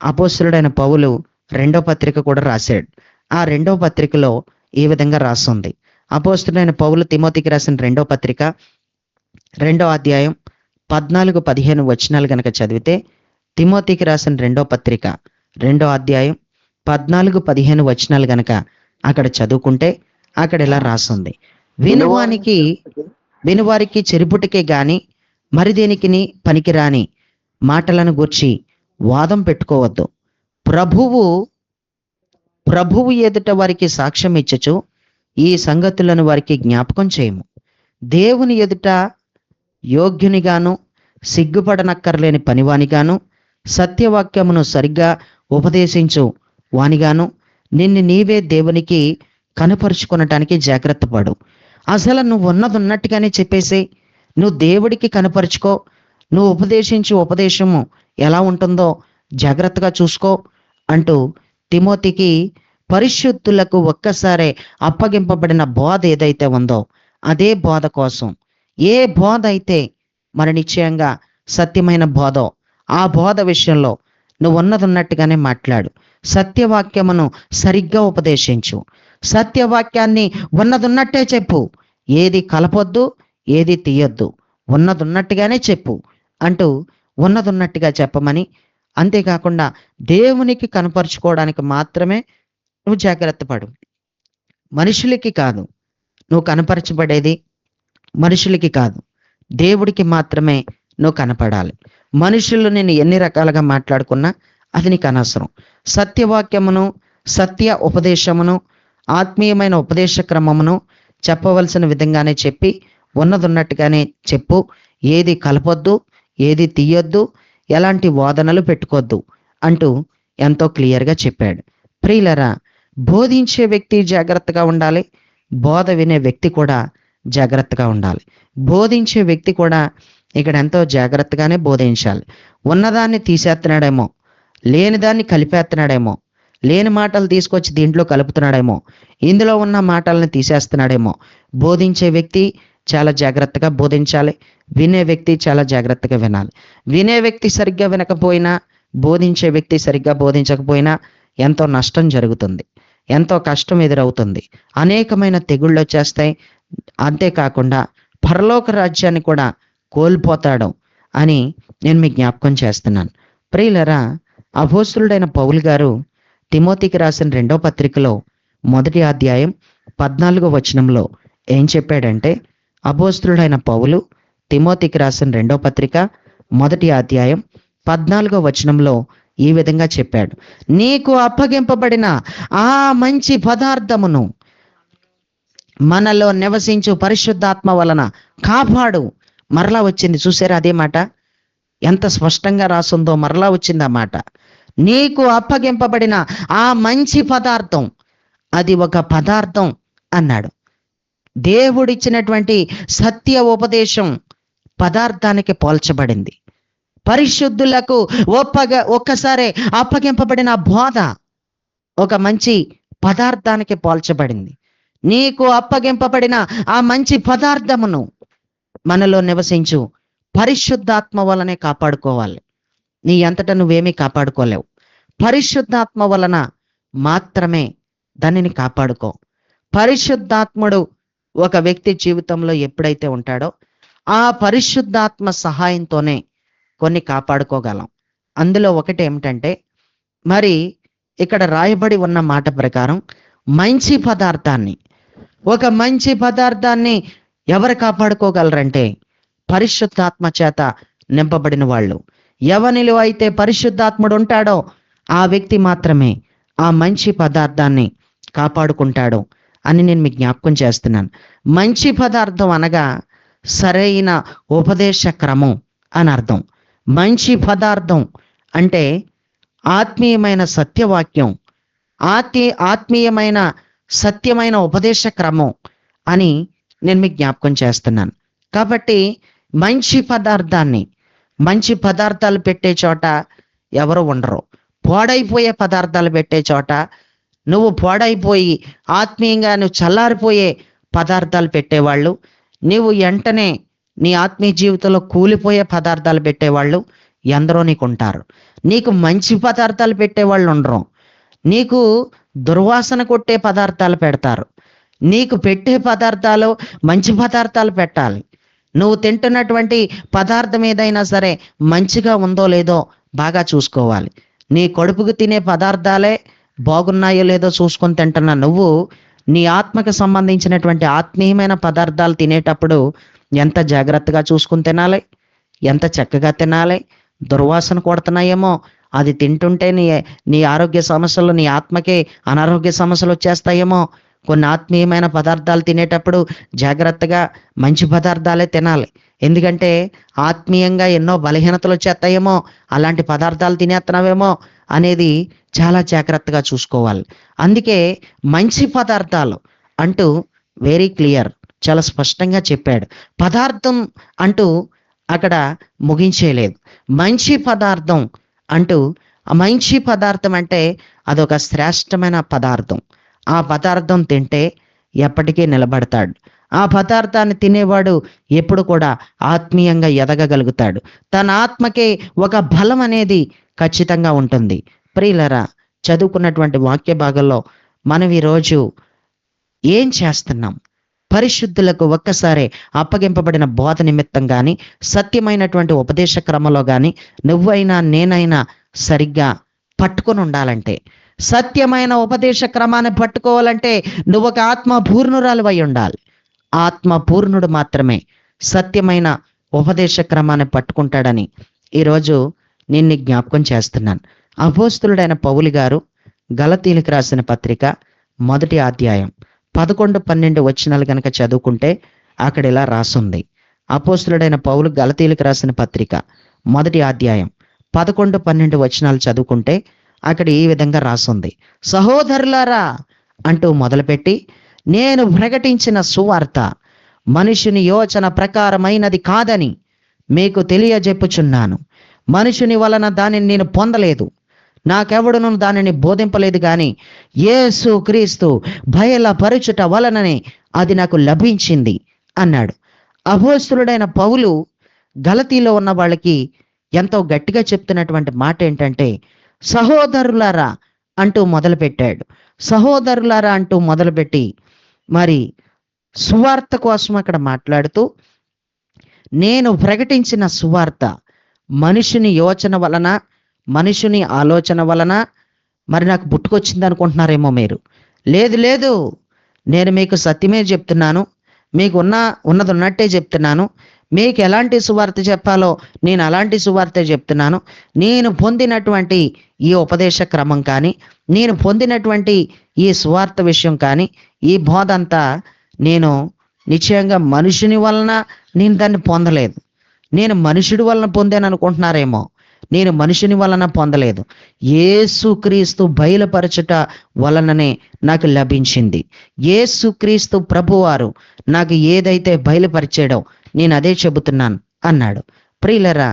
అపోస్తలుడైన పౌలు 2వ పత్రిక కూడా రాశాడు. ఆ 2వ పత్రికలో ఈ విధంగా రాస్తుంది. అపోస్తలుడైన పౌలు తిమోతికి రాసిన 2వ పత్రిక 2వ అధ్యాయం 14-15 వచనాలు గనక చదివితే, తిమోతికి రాసిన 2వ పత్రిక 2వ అధ్యాయం 14-15 వచనాలు గనక అక్కడ చదువుకుంటే అక్కడ ఇలా రాస్తుంది: వినువారికి చెరుపుటికే గాని మరి దేనికి పనికిరాని మాటలను గూర్చి వాదం పెట్టుకోవద్దు. ప్రభువు ప్రభువు ఎదుట వారికి సాక్ష్యం ఇచ్చుచు ఈ సంగతులను వారికి జ్ఞాపకం చేయము. దేవుని ఎదుట యోగ్యునిగాను సిగ్గుపడనక్కర్లేని పనివానిగాను సత్యవాక్యమును సరిగ్గా ఉపదేశించు వానిగాను నిన్ను నీవే దేవునికి కనపరుచుకొనటానికి జాగ్రత్త పడు. అసలు నువ్వు ఉన్నది ఉన్నట్టుగానే చెప్పేసి నువ్వు దేవుడికి కనపరుచుకో. నువ్వు ఉపదేశించు ఉపదేశము ఎలా ఉంటుందో జాగ్రత్తగా చూసుకో అంటూ తిమోతికి పరిశుద్ధులకు ఒక్కసారే అప్పగింపబడిన బోధ ఏదైతే ఉందో అదే బోధ కోసం, ఏ బోధ అయితే మరి నిశ్చయంగా సత్యమైన బోధో ఆ బోధ విషయంలో నువ్వు ఉన్నది ఉన్నట్టుగానే మాట్లాడు. సత్యవాక్యమును సరిగ్గా ఉపదేశించు. సత్యవాక్యాన్ని ఉన్నదున్నట్టే చెప్పు. ఏది కలపొద్దు, ఏది తీయొద్దు. ఉన్నదున్నట్టుగానే చెప్పు అంటూ ఉన్నదున్నట్టుగా చెప్పమని, అంతేకాకుండా దేవునికి కనపరుచుకోవడానికి మాత్రమే నువ్వు జాగ్రత్త పడు. మనుషులకి కాదు నువ్వు కనపరచబడేది, మనుషులకి కాదు దేవుడికి మాత్రమే నువ్వు కనపడాలి. మనుషులు నిన్ను ఎన్ని రకాలుగా మాట్లాడుకున్నా అది నీకు అనవసరం. సత్యవాక్యమును సత్య ఉపదేశమును ఆత్మీయమైన ఉపదేశ క్రమమును చెప్పవలసిన విధంగానే చెప్పి ఉన్నదున్నట్టుగానే చెప్పు. ఏది కలపొద్దు, ఏది తీయొద్దు, ఎలాంటి వాదనలు పెట్టుకోవద్దు అంటూ ఎంతో క్లియర్గా చెప్పాడు. ప్రియులరా, బోధించే వ్యక్తి జాగ్రత్తగా ఉండాలి, బోధ వినే వ్యక్తి కూడా జాగ్రత్తగా ఉండాలి. బోధించే వ్యక్తి కూడా ఇక్కడ ఎంతో జాగ్రత్తగానే బోధించాలి. ఉన్నదాన్ని తీసేస్తున్నాడేమో, లేనిదాన్ని కలిపేస్తున్నాడేమో, లేని మాటలు తీసుకొచ్చి దీంట్లో కలుపుతున్నాడేమో, ఇందులో ఉన్న మాటలను తీసేస్తున్నాడేమో. బోధించే వ్యక్తి చాలా జాగ్రత్తగా బోధించాలి, వినే వ్యక్తి చాలా జాగ్రత్తగా వినాలి. వినే వ్యక్తి సరిగ్గా వినకపోయినా, బోధించే వ్యక్తి సరిగ్గా బోధించకపోయినా ఎంతో నష్టం జరుగుతుంది, ఎంతో కష్టం ఎదురవుతుంది, అనేకమైన తెగుళ్ళు వచ్చేస్తాయి. అంతేకాకుండా పరలోక రాజ్యాన్ని కూడా కోల్పోతాడు అని నేను మీకు జ్ఞాపకం చేస్తున్నాను. ప్రియులరా, అపోస్తలుడైన పౌలు గారు తిమోతికి రాసిన 2వ పత్రికలో 1వ అధ్యాయం 14వ వచనంలో ఏం చెప్పాడంటే, అపోస్తలుడైన పౌలు తిమోతికి రాసిన 2వ పత్రిక 1వ అధ్యాయం 14వ వచనంలో ఈ విధంగా చెప్పాడు, నీకు అప్పగింపబడిన ఆ మంచి పదార్థమును మనలో నివసించు పరిశుద్ధాత్మ వలన కాపాడు. మరలా వచ్చింది చూసారా అదే మాట, ఎంత స్పష్టంగా రాసుందో మరలా వచ్చింది ఆ మాట. నీకు అప్పగింపబడిన ఆ మంచి పదార్థం, అది ఒక పదార్థం అన్నాడు. దేవుడిచ్చినటువంటి సత్య ఉపదేశం పదార్థానికి పోల్చబడింది. పరిశుద్ధులకు ఒక్కసారి అప్పగింపబడిన బోధ ఒక మంచి పదార్థానికి పోల్చబడింది. నీకు అప్పగింపబడిన ఆ మంచి పదార్థమును మనలో నివసించు పరిశుద్ధాత్మ వలనే కాపాడుకోవాలి. నీ అంతటా నువ్వేమీ కాపాడుకోలేవు. పరిశుద్ధాత్మ వలన మాత్రమే దానిని కాపాడుకో. పరిశుద్ధాత్ముడు ఒక వ్యక్తి జీవితంలో ఎప్పుడైతే ఉంటాడో ఆ పరిశుద్ధాత్మ సహాయంతోనే కొన్ని కాపాడుకోగలం. అందులో ఒకటి ఏమిటంటే, మరి ఇక్కడ రాయబడి ఉన్న మాట ప్రకారం మంచి పదార్థాన్ని, ఒక మంచి పదార్థాన్ని ఎవరు కాపాడుకోగలరంటే పరిశుద్ధాత్మ చేత నింపబడిన వాళ్ళు. ఎవనిలో అయితే పరిశుద్ధాత్ముడు ఉంటాడో ఆ వ్యక్తి మాత్రమే ఆ మంచి పదార్థాన్ని కాపాడుకుంటాడు అని నేను మీకు జ్ఞాపకం చేస్తున్నాను. మంచి పదార్థం అనగా సరైన ఉపదేశ క్రమం అని అర్థం. మంచి పదార్థం అంటే ఆత్మీయమైన సత్యవాక్యం, ఆత్మీయమైన సత్యమైన ఉపదేశ క్రమం అని నేను మీకు జ్ఞాపకం చేస్తున్నాను. కాబట్టి మంచి పదార్థాలు పెట్టే చోట ఎవరు ఉండరు. పాడైపోయే పదార్థాలు పెట్టే చోట, నువ్వు పాడైపోయి ఆత్మీయంగా నువ్వు చల్లారిపోయే పదార్థాలు పెట్టేవాళ్ళు, నీవు వెంటనే నీ ఆత్మీయ జీవితంలో కూలిపోయే పదార్థాలు పెట్టేవాళ్ళు ఎందరో నీకు ఉంటారు. నీకు మంచి పదార్థాలు పెట్టేవాళ్ళు ఉండరు. నీకు దుర్వాసన కొట్టే పదార్థాలు పెడతారు. నీకు పెట్టే పదార్థాలు మంచి పదార్థాలు పెట్టాలి. నువ్వు తింటున్నటువంటి పదార్థం ఏదైనా సరే మంచిగా ఉందో లేదో బాగా చూసుకోవాలి. నీ కడుపుకు తినే పదార్థాలే బాగున్నాయో లేదో చూసుకొని తింటున్నా నువ్వు నీ ఆత్మకు సంబంధించినటువంటి ఆత్మీయమైన పదార్థాలు తినేటప్పుడు ఎంత జాగ్రత్తగా చూసుకుని తినాలి, ఎంత చక్కగా తినాలి. దుర్వాసన కొడుతున్నాయేమో అది తింటుంటే నీ నీ ఆరోగ్య సమస్యలు, నీ ఆత్మకే అనారోగ్య సమస్యలు వచ్చేస్తాయేమో. కొన్ని ఆత్మీయమైన పదార్థాలు తినేటప్పుడు జాగ్రత్తగా మంచి పదార్థాలే తినాలి. ఎందుకంటే ఆత్మీయంగా ఎన్నో బలహీనతలు వచ్చేస్తాయేమో, అలాంటి పదార్థాలు తినేస్తున్నావేమో అనేది చాలా జాగ్రత్తగా చూసుకోవాలి. అందుకే మంచి పదార్థాలు అంటూ వెరీ క్లియర్, చాలా స్పష్టంగా చెప్పాడు. పదార్థం అంటూ అక్కడ ముగించేయలేదు. మంచి పదార్థం అంటూ, ఆ మంచి పదార్థం అంటే అదొక శ్రేష్టమైన పదార్థం. ఆ పదార్థం తింటే ఎప్పటికీ నిలబడతాడు. ఆ పదార్థాన్ని తినేవాడు ఎప్పుడు కూడా ఆత్మీయంగా ఎదగగలుగుతాడు. తన ఆత్మకే ఒక బలం అనేది ఖచ్చితంగా ఉంటుంది. ప్రియులరా, చదువుకున్నటువంటి వాక్య భాగంలో మనం ఈరోజు ఏం చేస్తున్నాం? పరిశుద్ధులకు ఒక్కసారి అప్పగింపబడిన బోధ నిమిత్తం కానీ, సత్యమైనటువంటి ఉపదేశ క్రమంలో కానీ నువ్వైనా నేనైనా సరిగ్గా పట్టుకొని ఉండాలంటే, సత్యమైన ఉపదేశ క్రమాన్ని పట్టుకోవాలంటే నువ్వు ఒక ఆత్మ పూర్ణురాలువై ఉండాలి. ఆత్మ పూర్ణుడు మాత్రమే సత్యమైన ఉపదేశ క్రమాన్ని పట్టుకుంటాడని ఈరోజు నేను జ్ఞాపకం చేస్తున్నాను. అపోస్తులుడైన పౌలు గారు గలతీలకు రాసిన పత్రిక 1వ అధ్యాయం 11, 12 వచనాలు కనుక చదువుకుంటే అక్కడ ఇలా రాసుంది. అపోస్తులుడైన పౌలు గలతీలకు రాసిన పత్రిక 1వ అధ్యాయం 11, 12 వచనాలు చదువుకుంటే అక్కడ ఈ విధంగా రాసుంది. సహోదరులారా అంటూ మొదలుపెట్టి, నేను ప్రకటించిన సువార్త మనుషుని యోచన ప్రకారమైనది కాదని మీకు తెలియజెప్పుచున్నాను. మనుషుని వలన దానిని నేను పొందలేదు, నాకెవడును దానిని బోధింపలేదు, కానీ యేసు క్రీస్తు బయలుపరచుట వలననే అది నాకు లభించింది అన్నాడు. అపోస్తులుడైన పౌలు గలతీలో ఉన్న వాళ్ళకి ఎంతో గట్టిగా చెప్తున్నటువంటి మాట ఏంటంటే, సహోదరులారా అంటూ మొదలుపెట్టాడు. సహోదరులారా అంటూ మొదలుపెట్టి మరి సువార్త కోసం అక్కడ మాట్లాడుతూ, నేను ప్రకటించిన సువార్త మనుషుని యోచన వలన, మనుషుని ఆలోచన వలన మరి నాకు పుట్టుకొచ్చింది అనుకుంటున్నారేమో మీరు. లేదు లేదు, నేను మీకు సత్యమే చెప్తున్నాను, మీకు ఉన్నది ఉన్నట్టే చెప్తున్నాను. మీకు ఎలాంటి సువార్త చెప్పాలో నేను అలాంటి సువార్తే చెప్తున్నాను. నేను పొందినటువంటి ఈ ఉపదేశ క్రమం కానీ, నేను పొందినటువంటి ఈ సువార్త విషయం కానీ, ఈ బోధ అంతా నేను నిశ్చయంగా మనుషుని వలన నేను దాన్ని పొందలేదు. నేను మనుషుడి వలన పొందాను అనుకుంటున్నారేమో. నేను మనుషుని వలన పొందలేదు, యేసుక్రీస్తు బయలుపరచుట వలననే నాకు లభించింది. యేసుక్రీస్తు ప్రభువారు నాకు ఏదైతే బయలుపరిచాడో నేను అదే చెబుతున్నాను అన్నాడు. ప్రియులరా,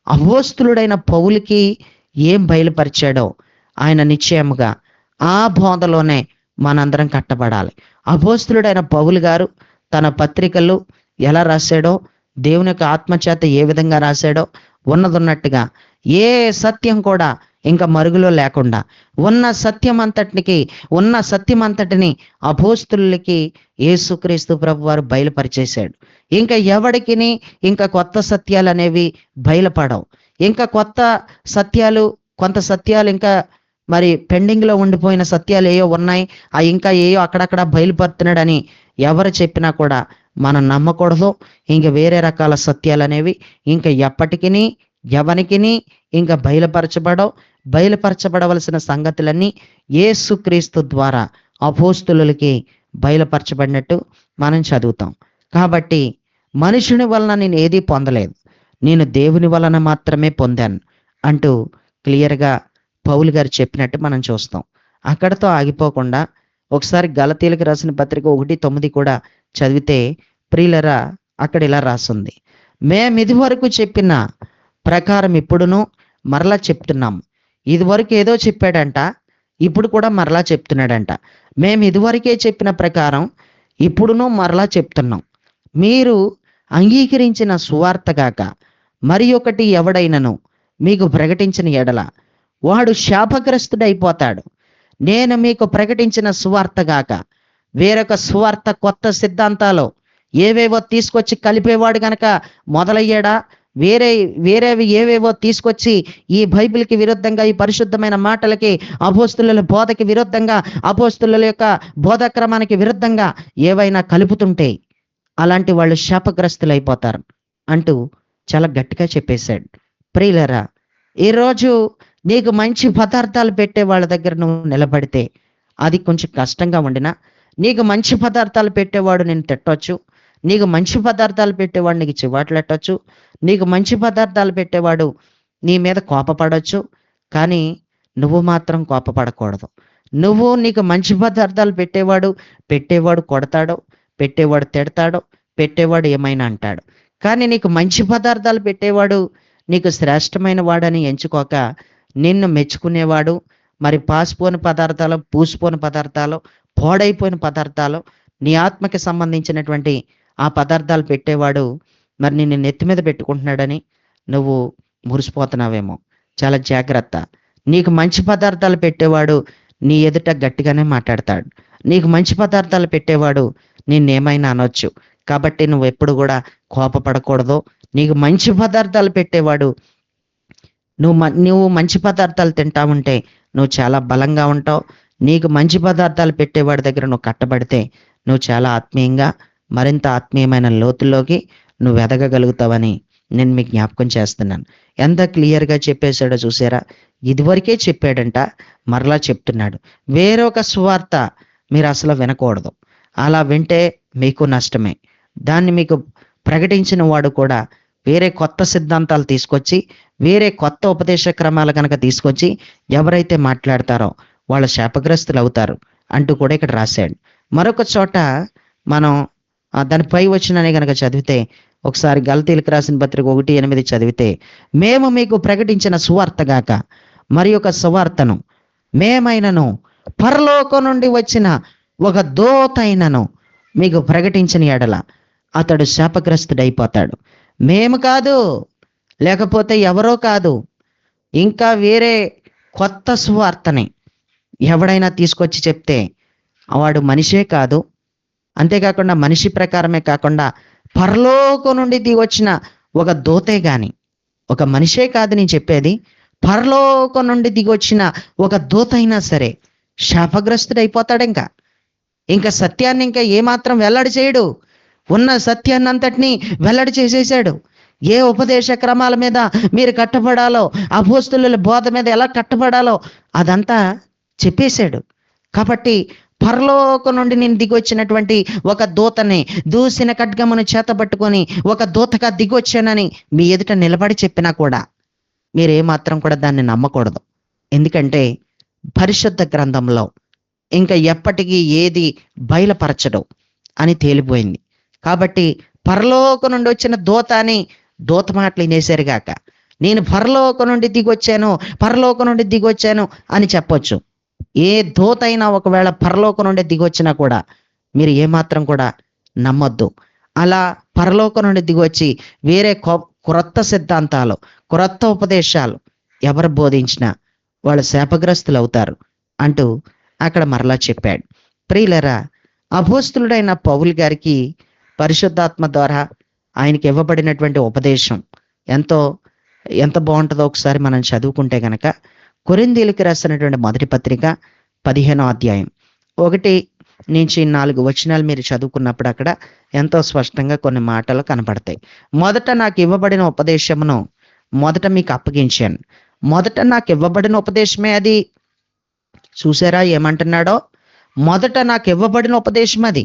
అపోస్తులుడైన పౌలుకి ఏం బయలుపరిచాడో ఆయన నిశ్చయముగా ఆ బోధలోనే మనందరం కట్టబడాలి. అపోస్తులుడైన పౌలు గారు తన పత్రికలు ఎలా రాశాడో, దేవుని యొక్క ఆత్మచేత ఏ విధంగా రాశాడో, ఉన్నదున్నట్టుగా ఏ సత్యం కూడా ఇంకా మరుగులో లేకుండా ఉన్న సత్యం అంతటిని అపోస్తులకి యేసుక్రీస్తు ప్రభు వారు బయలుపరిచేశాడు. ఇంకా ఎవడికిని ఇంకా కొత్త సత్యాలు అనేవి బయలుపడవు. ఇంకా కొంత సత్యాలు ఇంకా మరి పెండింగ్ లో ఉండిపోయిన సత్యాలు ఏయో ఉన్నాయి, ఆ ఇంకా ఏయో అక్కడక్కడ బయలుపరుతున్నాడని ఎవరు చెప్పినా కూడా మనం నమ్మకూడదు. ఇంక వేరే రకాల సత్యాలు అనేవి ఇంకా ఎప్పటికిని ఎవనికిని ఇంకా బయలుపరచబడవలసిన సంగతులన్నీ యేసుక్రీస్తు ద్వారా అపోస్తులకి బయలుపరచబడినట్టు మనం చదువుతాం. కాబట్టి మనుషుని వలన నేను ఏదీ పొందలేదు, నేను దేవుని వలన మాత్రమే పొందాను అంటూ క్లియర్గా పౌలు గారు చెప్పినట్టు మనం చూస్తాం. అక్కడతో ఆగిపోకుండా ఒకసారి గలతీలకు రాసిన పత్రిక 1:9 కూడా చదివితే, ప్రియులరా, అక్కడ ఇలా రాస్తుంది. మేము ఇదివరకు చెప్పిన ప్రకారం ఇప్పుడును మరలా చెప్తున్నాం. ఇదివరకు ఏదో చెప్పాడంట, ఇప్పుడు కూడా మరలా చెప్తున్నాడంట. మేము ఇదివరకే చెప్పిన ప్రకారం ఇప్పుడును మరలా చెప్తున్నాం. మీరు అంగీకరించిన సువార్త గాక మరి ఒకటి ఎవడైనను మీకు ప్రకటించిన ఎడల వాడు శాపగ్రస్తుడైపోతాడు. నేను మీకు ప్రకటించిన సువార్త గాక వేరొక సువార్త కొత్త సిద్ధాంతాలు ఏవేవో తీసుకొచ్చి కలిపేవాడు గనక మొదలయ్యాడా, వేరేవి ఏవేవో తీసుకొచ్చి ఈ బైబిల్కి విరుద్ధంగా, ఈ పరిశుద్ధమైన మాటలకి, అపోస్తుల బోధకి విరుద్ధంగా, అపోస్తుల యొక్క బోధక్రమానికి విరుద్ధంగా ఏవైనా కలుపుతుంటే అలాంటి వాళ్ళు శాపగ్రస్తులైపోతారు అంటూ చాలా గట్టిగా చెప్పేశాడు. ప్రియులరా, ఈరోజు నీకు మంచి పదార్థాలు పెట్టే వాళ్ళ దగ్గర నువ్వు నిలబడితే అది కొంచెం కష్టంగా ఉండినా, నీకు మంచి పదార్థాలు పెట్టేవాడు నేను తిట్టొచ్చు, నీకు మంచి పదార్థాలు పెట్టేవాడు నీకు చివాట్లెట్టొచ్చు, నీకు మంచి పదార్థాలు పెట్టేవాడు నీ మీద కోపపడొచ్చు. కానీ నువ్వు మాత్రం కోపపడకూడదు. నీకు మంచి పదార్థాలు పెట్టేవాడు కొడతాడు, పెట్టేవాడు తిడతాడు, పెట్టేవాడు ఏమైనా అంటాడు. కానీ నీకు మంచి పదార్థాలు పెట్టేవాడు నీకు శ్రేష్టమైన వాడని ఎంచుకోక నిన్ను మెచ్చుకునేవాడు, మరి పాసిపోయిన పదార్థాలు, పూసిపోయిన పదార్థాలు, పాడైపోయిన పదార్థాలు, నీ ఆత్మకి సంబంధించినటువంటి ఆ పదార్థాలు పెట్టేవాడు మరి నిన్ను నెత్తి మీద పెట్టుకుంటున్నాడని నువ్వు మురిసిపోతున్నావేమో. చాలా జాగ్రత్త. నీకు మంచి పదార్థాలు పెట్టేవాడు నీ ఎదుట గట్టిగానే మాట్లాడతాడు. నీకు మంచి పదార్థాలు పెట్టేవాడు నిన్నేమైనా అనొచ్చు. కాబట్టి నువ్వు ఎప్పుడు కూడా కోపపడకూడదు. నీకు మంచి పదార్థాలు పెట్టేవాడు నువ్వు మంచి పదార్థాలు తింటా ఉంటే నువ్వు చాలా బలంగా ఉంటావు. నీకు మంచి పదార్థాలు పెట్టేవాడి దగ్గర నువ్వు కట్టబడితే నువ్వు చాలా ఆత్మీయంగా, మరింత ఆత్మీయమైన లోతుల్లోకి నువ్వు ఎదగగలుగుతావని నేను మీకు జ్ఞాపకం చేస్తున్నాను. ఎంత క్లియర్గా చెప్పేశాడో చూసారా? ఇదివరకే చెప్పాడంట, మరలా చెప్తున్నాడు. వేరొక సువార్త మీరు అసలు వినకూడదు. అలా వింటే మీకు నష్టమే. దాన్ని మీకు ప్రకటించిన వాడు కూడా వేరే కొత్త సిద్ధాంతాలు తీసుకొచ్చి, వేరే కొత్త ఉపదేశ క్రమాలు కనుక తీసుకొచ్చి ఎవరైతే మాట్లాడతారో వాళ్ళ శాపగ్రస్తులు అవుతారు అంటూ కూడా ఇక్కడ రాశాడు. మరొక చోట మనం దాని పై వచనాన్ని కనుక చదివితే, ఒకసారి గలతీయులకు రాసిన పత్రిక 1:8 చదివితే, మేము మీకు ప్రకటించిన సువార్త గాక మరి ఒక సువార్తను మేమైనను పరలోకం నుండి వచ్చిన ఒక దూతైనను మీకు ప్రకటించిన ఎడల అతడు శాపగ్రస్తుడైపోతాడు. మేము కాదు, లేకపోతే ఎవరో కాదు, ఇంకా వేరే కొత్త సువార్తని ఎవడైనా తీసుకొచ్చి చెప్తే వాడు మనిషే కాదు. అంతేకాకుండా మనిషి ప్రకారమే కాకుండా పరలోకం నుండి దిగొచ్చిన ఒక దూతే గాని, ఒక మనిషే కాదు నేను చెప్పేది, పరలోకం నుండి దిగొచ్చిన ఒక దూత అయినా సరే శాపగ్రస్తుడైపోతాడు. ఇంకా సత్యాన్ని ఇంకా ఏమాత్రం వెల్లడి చేయడు. ఉన్న సత్యాన్ని అంతటినీ వెల్లడి చేసేసాడు. ఏ ఉపదేశ క్రమాల మీద మీరు కట్టబడాలో, అపోస్తుల బోధ మీద ఎలా కట్టబడాలో అదంతా చెప్పేశాడు. కాబట్టి పరలోకం నుండి నేను దిగొచ్చినటువంటి ఒక దూతని, దూసిన ఖడ్గమును చేతబట్టుకొని ఒక దూతగా దిగొచ్చానని మీ ఎదుట నిలబడి చెప్పినా కూడా మీరు ఏమాత్రం కూడా దాన్ని నమ్మకూడదు. ఎందుకంటే పరిశుద్ధ గ్రంథంలో ఇంకా ఎప్పటికీ ఏది బయలుపరచడు అని తేలిపోయింది. కాబట్టి పరలోకం నుండి వచ్చిన దూత అని దూత మాటలు వినేశారు గాక, నేను పరలోకం నుండి దిగొచ్చాను అని చెప్పొచ్చు. ఏ దూత అయినా ఒకవేళ పరలోకం నుండి దిగొచ్చినా కూడా మీరు ఏమాత్రం కూడా నమ్మొద్దు. అలా పరలోకం నుండి దిగొచ్చి వేరే క్రొత్త సిద్ధాంతాలు, క్రొత్త ఉపదేశాలు ఎవరు బోధించినా వాళ్ళు శాపగ్రస్తులు అవుతారు అంటూ అక్కడ మరలా చెప్పాడు. ప్రియులరా, అపోస్తులుడైన పౌలు గారికి పరిశుద్ధాత్మ ద్వారా ఆయనకి ఇవ్వబడినటువంటి ఉపదేశం ఎంత బాగుంటుందో ఒకసారి మనం చదువుకుంటే గనక, కొరింథీయులకు రాసినటువంటి మొదటి పత్రిక 15వ అధ్యాయం 1-4 వచనాలు మీరు చదువుకున్నప్పుడు అక్కడ ఎంతో స్పష్టంగా కొన్ని మాటలు కనపడతాయి. మొదట నాకు ఇవ్వబడిన ఉపదేశమును మొదట మీకు అప్పగించాను. మొదట నాకు ఇవ్వబడిన ఉపదేశమే అది. చూసారా ఏమంటున్నాడో? మొదట నాకు ఇవ్వబడిన ఉపదేశం అది.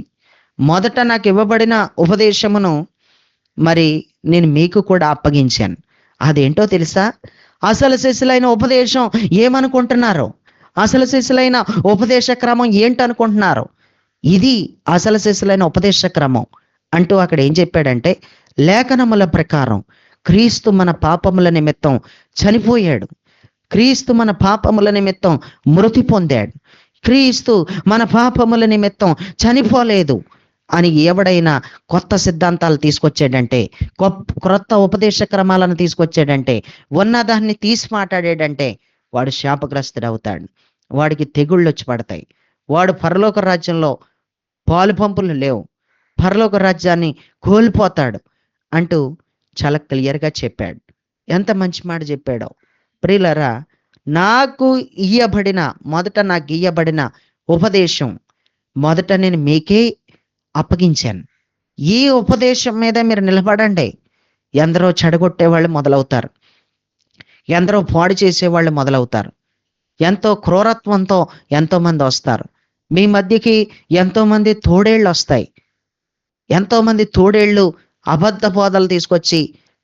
మొదట నాకు ఇవ్వబడిన ఉపదేశమును మరి నేను మీకు కూడా అప్పగించాను. అదేంటో తెలుసా? అసలు శిశులైన ఉపదేశం ఏమనుకుంటున్నారు? అసలు శిశులైన ఉపదేశ క్రమం ఏంటనుకుంటున్నారు? ఇది అసలు శిశులైన ఉపదేశ క్రమం అంటూ అక్కడ ఏం చెప్పాడంటే, లేఖనముల ప్రకారం క్రీస్తు మన పాపముల నిమిత్తం చనిపోయాడు, క్రీస్తు మన పాపముల నిమిత్తం మృతి పొందాడు, క్రీస్తు మన పాపముల నిమిత్తం చనిపోలేదు అని ఎవడైనా కొత్త సిద్ధాంతాలు తీసుకొచ్చాడంటే, క్రొత్త ఉపదేశ క్రమాలను తీసుకొచ్చాడంటే, ఉన్నదాన్ని తీసి మాట్లాడాడంటే వాడు శాపగ్రస్తుడు అవుతాడు. వాడికి తెగుళ్ళు వచ్చి పడతాయి. వాడు పరలోక రాజ్యంలో పాలు పంపులు లేవు, పరలోక రాజ్యాన్ని కోల్పోతాడు అంటూ చాలా క్లియర్గా చెప్పాడు. ఎంత మంచి మాట చెప్పాడో. ప్రియులరా, మొదట నాకు ఇయ్యబడిన ఉపదేశం మొదట నేను మీకే అప్పగించాను. ఈ ఉపదేశం మీద మీరు నిలబడండి. ఎందరో చెడగొట్టే వాళ్ళు మొదలవుతారు. ఎందరో పాడు చేసేవాళ్ళు మొదలవుతారు. ఎంతో క్రూరత్వంతో ఎంతో మంది వస్తారు. మీ మధ్యకి ఎంతో మంది తోడేళ్ళు వస్తాయి. ఎంతో మంది తోడేళ్ళు అబద్ధ బోధలు తీసుకొచ్చి,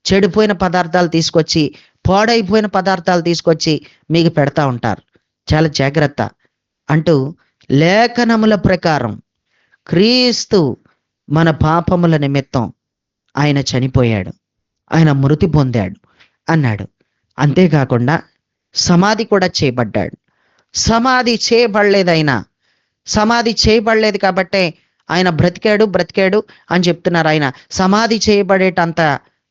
చెడిపోయిన పదార్థాలు తీసుకొచ్చి, పాడైపోయిన పదార్థాలు తీసుకొచ్చి మీకు పెడతా ఉంటారు. చాలా జాగ్రత్త అంటూ లేఖనముల ప్రకారం క్రీస్తు మన పాపముల నిమిత్తం ఆయన చనిపోయాడు, ఆయన మృతి పొందాడు అన్నాడు. అంతేకాకుండా సమాధి కూడా చేయబడ్డాడు. సమాధి చేయబడలేదు ఆయన. సమాధి చేయబడలేదు కాబట్టే ఆయన బ్రతికాడు అని చెప్తున్నారు. ఆయన సమాధి చేయబడేటంత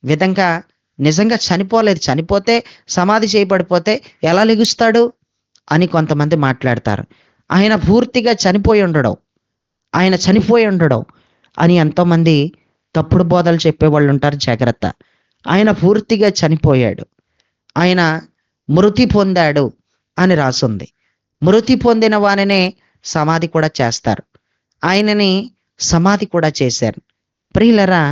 విధంగా నిజంగా చనిపోలేదు. చనిపోతే, సమాధి చేయబడిపోతే ఎలా లెగుస్తాడు అని కొంతమంది మాట్లాడతారు. ఆయన పూర్తిగా చనిపోయి ఉండడం అని ఎంతోమంది తప్పుడు బోధలు చెప్పేవాళ్ళు ఉంటారు. జాగ్రత్త. ఆయన పూర్తిగా చనిపోయాడు, ఆయన మృతి పొందాడు అని రాసుంది. మృతి పొందిన వానినే సమాధి కూడా చేస్తారు. ఆయనని సమాధి కూడా చేశారు. ప్రియులరా,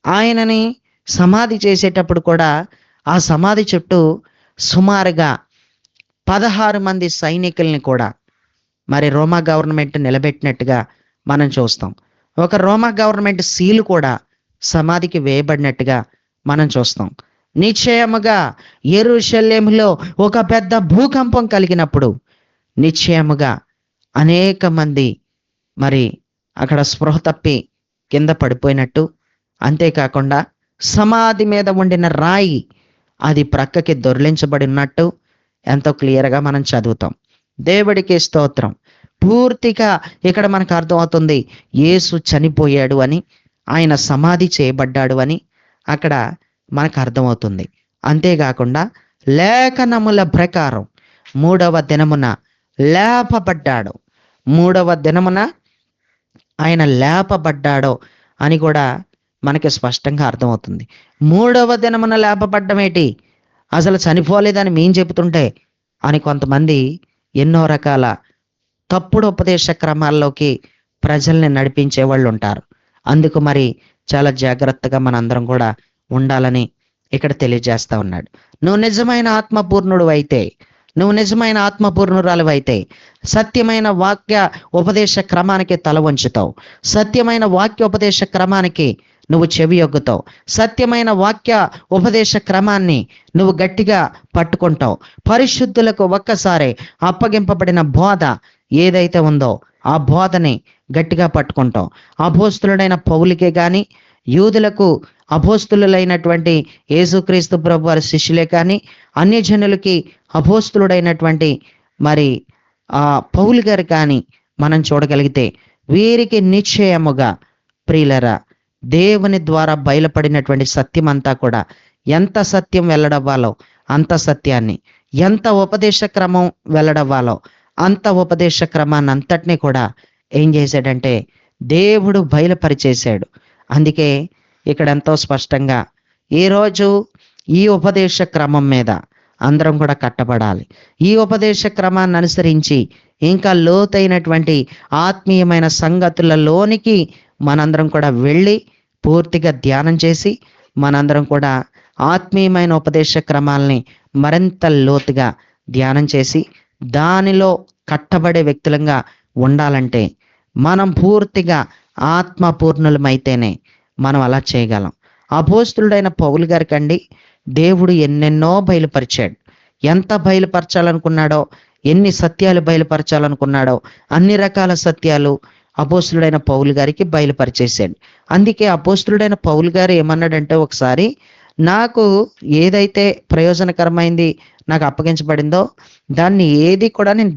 ఆయనని సమాధి చేసేటప్పుడు కూడా ఆ సమాధి చుట్టూ సుమారుగా 16 మంది సైనికుల్ని కూడా మరి రోమా గవర్నమెంట్ నిలబెట్టినట్టుగా మనం చూస్తాం. ఒక రోమా గవర్నమెంట్ సీలు కూడా సమాధికి వేయబడినట్టుగా మనం చూస్తాం. నిశ్చయముగా యెరూషలేములో ఒక పెద్ద భూకంపం కలిగినప్పుడు నిశ్చయముగా అనేక మంది మరి అక్కడ స్పృహ తప్పి కింద పడిపోయినట్టు, అంతేకాకుండా సమాధి మీద ఉండిన రాయి అది ప్రక్కకి దొర్లించబడి ఉన్నట్టు ఎంతో క్లియర్గా మనం చదువుతాం. దేవుడికి స్తోత్రం. పూర్తిగా ఇక్కడ మనకు అర్థమవుతుంది యేసు చనిపోయాడు అని, ఆయన సమాధి చేయబడ్డాడు అని అక్కడ మనకు అర్థమవుతుంది. అంతేకాకుండా లేఖనముల ప్రకారం 3వ దినమున లేపబడ్డాడు. 3వ దినమున ఆయన లేపబడ్డాడో అని కూడా మనకి స్పష్టంగా అర్థమవుతుంది. 3వ దినమున లేపబడ్డం ఏంటి, అసలు చనిపోలేదని మేము చెబుతుంటే అని కొంతమంది ఎన్నో రకాల తప్పుడు ఉపదేశ క్రమాల్లోకి ప్రజల్ని నడిపించే వాళ్ళు ఉంటారు. అందుకు మరి చాలా జాగ్రత్తగా మనందరం కూడా ఉండాలని ఇక్కడ తెలియజేస్తా ఉన్నాడు. నువ్వు నిజమైన ఆత్మపూర్ణుడు అయితే, నువ్వు నిజమైన ఆత్మపూర్ణురాలు అయితే సత్యమైన వాక్య ఉపదేశ క్రమానికి తల వంచుతావు. సత్యమైన వాక్య ఉపదేశ క్రమానికి నువ్వు చెవి యొగ్గుతావు. సత్యమైన వాక్య ఉపదేశ క్రమాన్ని నువ్వు గట్టిగా పట్టుకుంటావు. పరిశుద్ధులకు ఒక్కసారి అప్పగింపబడిన బోధ ఏదైతే ఉందో ఆ బోధని గట్టిగా పట్టుకుంటాం. అపోస్తులుడైన పౌలుకే కానీ, యూదులకు అపోస్తులైనటువంటి యేసుక్రీస్తు ప్రభు వారి శిష్యులే కానీ, అన్యజనులకి అపోస్తులుడైనటువంటి మరి పౌలు గారు కానీ మనం చూడగలిగితే వీరికి నిశ్చయముగా ప్రియులరా దేవుని ద్వారా బయలుపడినటువంటి సత్యం అంతా కూడా ఎంత సత్యం వెల్లడవ్వాలో అంత సత్యాన్ని, ఎంత ఉపదేశ క్రమం వెల్లడవ్వాలో అంత ఉపదేశ క్రమాన్ని అంతటినీ కూడా ఏం చేశాడంటే దేవుడు బయలుపరిచేశాడు. అందుకే ఇక్కడ ఎంతో స్పష్టంగా ఈరోజు ఈ ఉపదేశ క్రమం మీద అందరం కూడా కట్టబడాలి. ఈ ఉపదేశ క్రమాన్ని అనుసరించి ఇంకా లోతైనటువంటి ఆత్మీయమైన సంగతులలోనికి మనందరం కూడా వెళ్ళి పూర్తిగా ధ్యానం చేసి మనందరం కూడా ఆత్మీయమైన ఉపదేశ క్రమాలని మరింత లోతుగా ధ్యానం చేసి దానిలో కట్టబడే వ్యక్తులంగా ఉండాలంటే మనం పూర్తిగా ఆత్మపూర్ణులమైతేనే మనం అలా చేయగలం. అపోస్తులుడైన పౌలు గారికండి దేవుడు ఎన్నెన్నో బయలుపరిచాడు. ఎంత బయలుపరచాలనుకున్నాడో, ఎన్ని సత్యాలు బయలుపరచాలనుకున్నాడో అన్ని రకాల సత్యాలు అపోస్తులుడైన పౌలు గారికి బయలుపరిచేశాడు. అందుకే అపోస్తులుడైన పౌలు గారు ఏమన్నాడంటే ఒకసారి, నాకు ఏదైతే ప్రయోజనకరమైంది నాకు అప్పగించబడిందో దాన్ని ఏది కూడా నేను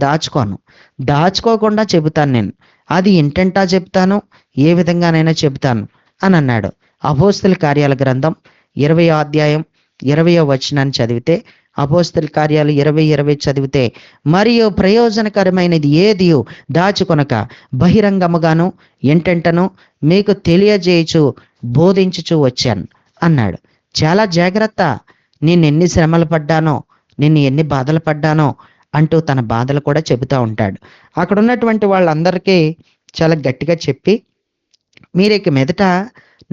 దాచుకోకుండా చెబుతాను. నేను అది ఇంటెంటా చెప్తాను, ఏ విధంగానైనా చెబుతాను అని అన్నాడు. అపోస్తుల కార్యాల గ్రంథం 20వ అధ్యాయం 20వ వచనాన్ని చదివితే, అపోస్తుల కార్యాలు 20:20 చదివితే, మరియు ప్రయోజనకరమైనది ఏదియు దాచుకొనక బహిరంగముగాను ఇంటెంటను మీకు తెలియజేయచు బోధించుచు వచ్చాను అన్నాడు. చాలా జాగ్రత్త. నేను ఎన్ని శ్రమలు పడ్డానో, నిన్ను ఎన్ని బాధలు పడ్డానో అంటూ తన బాధలు కూడా చెబుతూ ఉంటాడు. అక్కడ ఉన్నటువంటి వాళ్ళందరికీ చాలా గట్టిగా చెప్పి, మీరు ఇక మీదట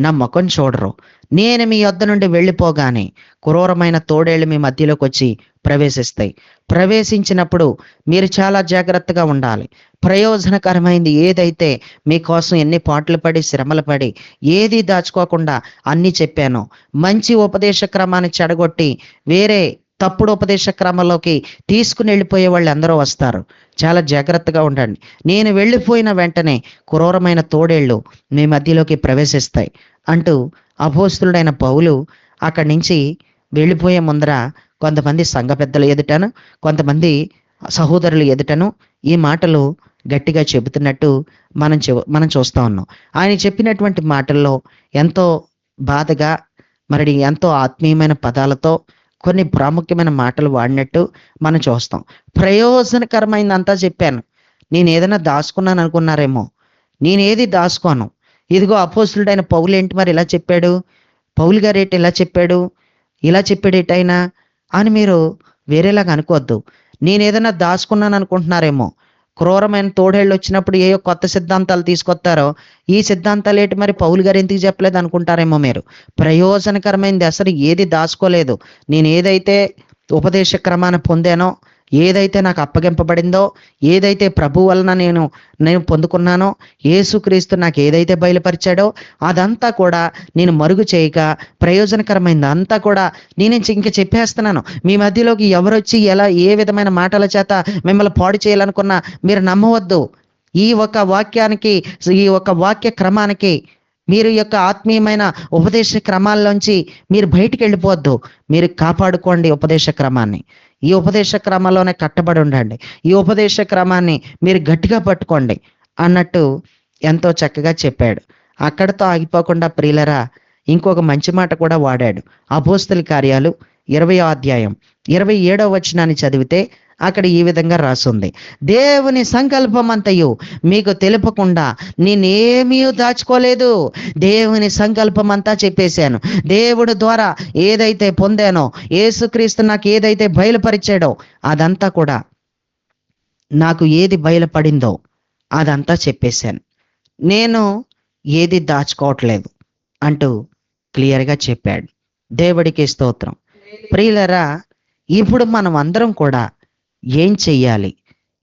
నా ముఖం చూడరు. నేను మీ యొద్ద నుండి వెళ్ళిపోగానే క్రూరమైన తోడేళ్లు మీ మధ్యలోకి వచ్చి ప్రవేశిస్తాయి. ప్రవేశించినప్పుడు మీరు చాలా జాగ్రత్తగా ఉండాలి. ప్రయోజనకరమైంది ఏదైతే మీకోసం ఎన్ని పాటలు పడి శ్రమలు పడి ఏది దాచుకోకుండా అన్నీ చెప్పాను. మంచి ఉపదేశ క్రమాన్ని చెడగొట్టి వేరే తప్పుడు ఉపదేశ క్రమంలోకి తీసుకుని వెళ్ళిపోయే వాళ్ళు ఎందరో వస్తారు. చాలా జాగ్రత్తగా ఉండండి. నేను వెళ్ళిపోయిన వెంటనే క్రూరమైన తోడేళ్ళు మీ మధ్యలోకి ప్రవేశిస్తాయి అంటూ అపోస్తులుడైన పౌలు అక్కడి నుంచి వెళ్ళిపోయే ముందర కొంతమంది సంఘ పెద్దల ఎదుటను, కొంతమంది సహోదరుల ఎదుటను ఈ మాటలు గట్టిగా చెబుతున్నట్టు మనం చూస్తా ఉన్నాం. ఆయన చెప్పినటువంటి మాటల్లో ఎంతో బాధగా, మరి ఎంతో ఆత్మీయమైన పదాలతో కొన్ని ప్రాముఖ్యమైన మాటలు వాడినట్టు మనం చూస్తాం. ప్రయోజనకరమైందంతా చెప్పాను. నేను ఏదైనా దాచుకున్నాను అనుకున్నారేమో. నేనేది దాచుకోను. ఇదిగో అపోస్తులుడైన పౌలు ఏంటి మరి ఇలా చెప్పాడు, పౌలు గారు ఏంటి ఇలా చెప్పాడు, ఇలా చెప్పాడేటైనా అని మీరు వేరేలాగా అనుకోవద్దు. నేను ఏదైనా దాచుకున్నాను అనుకుంటున్నారేమో. క్రూరమైన తోడేళ్ళు వచ్చినప్పుడు ఏ కొత్త సిద్ధాంతాలు తీసుకొస్తారో ఈ సిద్ధాంతాలు ఏంటి మరి పౌలు గారు ఎందుకు చెప్పలేదు అనుకుంటారేమో మీరు. ప్రయోజనకరమైనది అసలు ఏది దాచుకోలేదు. నేను ఏదైతే ఉపదేశ క్రమాన్ని పొందానో, ఏదైతే నాకు అప్పగింపబడిందో, ఏదైతే ప్రభు వలన నేను పొందుకున్నానో, యేసుక్రీస్తు నాకు ఏదైతే బయలుపరిచాడో అదంతా కూడా నేను మరుగు చేయక ప్రయోజనకరమైంది అంతా కూడా నేను ఇంక చెప్పేస్తున్నాను. మీ మధ్యలోకి ఎవరొచ్చి ఎలా ఏ విధమైన మాటల చేత మిమ్మల్ని పాడు చేయాలనుకున్నా మీరు నమ్మవద్దు. ఈ ఒక వాక్యానికి, ఈ ఒక వాక్య క్రమానికి, మీరు యొక్క ఆత్మీయమైన ఉపదేశ క్రమాల్లోంచి మీరు బయటికి వెళ్ళిపోవద్దు. మీరు కాపాడుకోండి ఉపదేశ క్రమాన్ని. ఈ ఉపదేశ క్రమంలోనే కట్టబడి ఉండండి. ఈ ఉపదేశ క్రమాన్ని మీరు గట్టిగా పట్టుకోండి అన్నట్టు ఎంతో చక్కగా చెప్పాడు. అక్కడితో ఆగిపోకుండా ప్రియులరా ఇంకొక మంచి మాట కూడా వాడాడు. అపోస్తల కార్యాలు 20వ అధ్యాయం 27వ వచనాన్ని చదివితే అక్కడ ఈ విధంగా రాసుంది. దేవుని సంకల్పం అంతయు మీకు తెలుపకుండా నేనేమీ దాచుకోలేదు. దేవుని సంకల్పం అంతా చెప్పేశాను. దేవుడు ద్వారా ఏదైతే పొందానో, యేసుక్రీస్తు నాకు ఏదైతే బయలుపరిచాడో అదంతా కూడా, నాకు ఏది బయలుపడిందో అదంతా చెప్పేశాను. నేను ఏది దాచుకోవట్లేదు అంటూ క్లియర్గా చెప్పాడు. దేవుడికి స్తోత్రం. ప్రియులరా, ఇప్పుడు మనం అందరం కూడా ఏం చెయ్యాలి?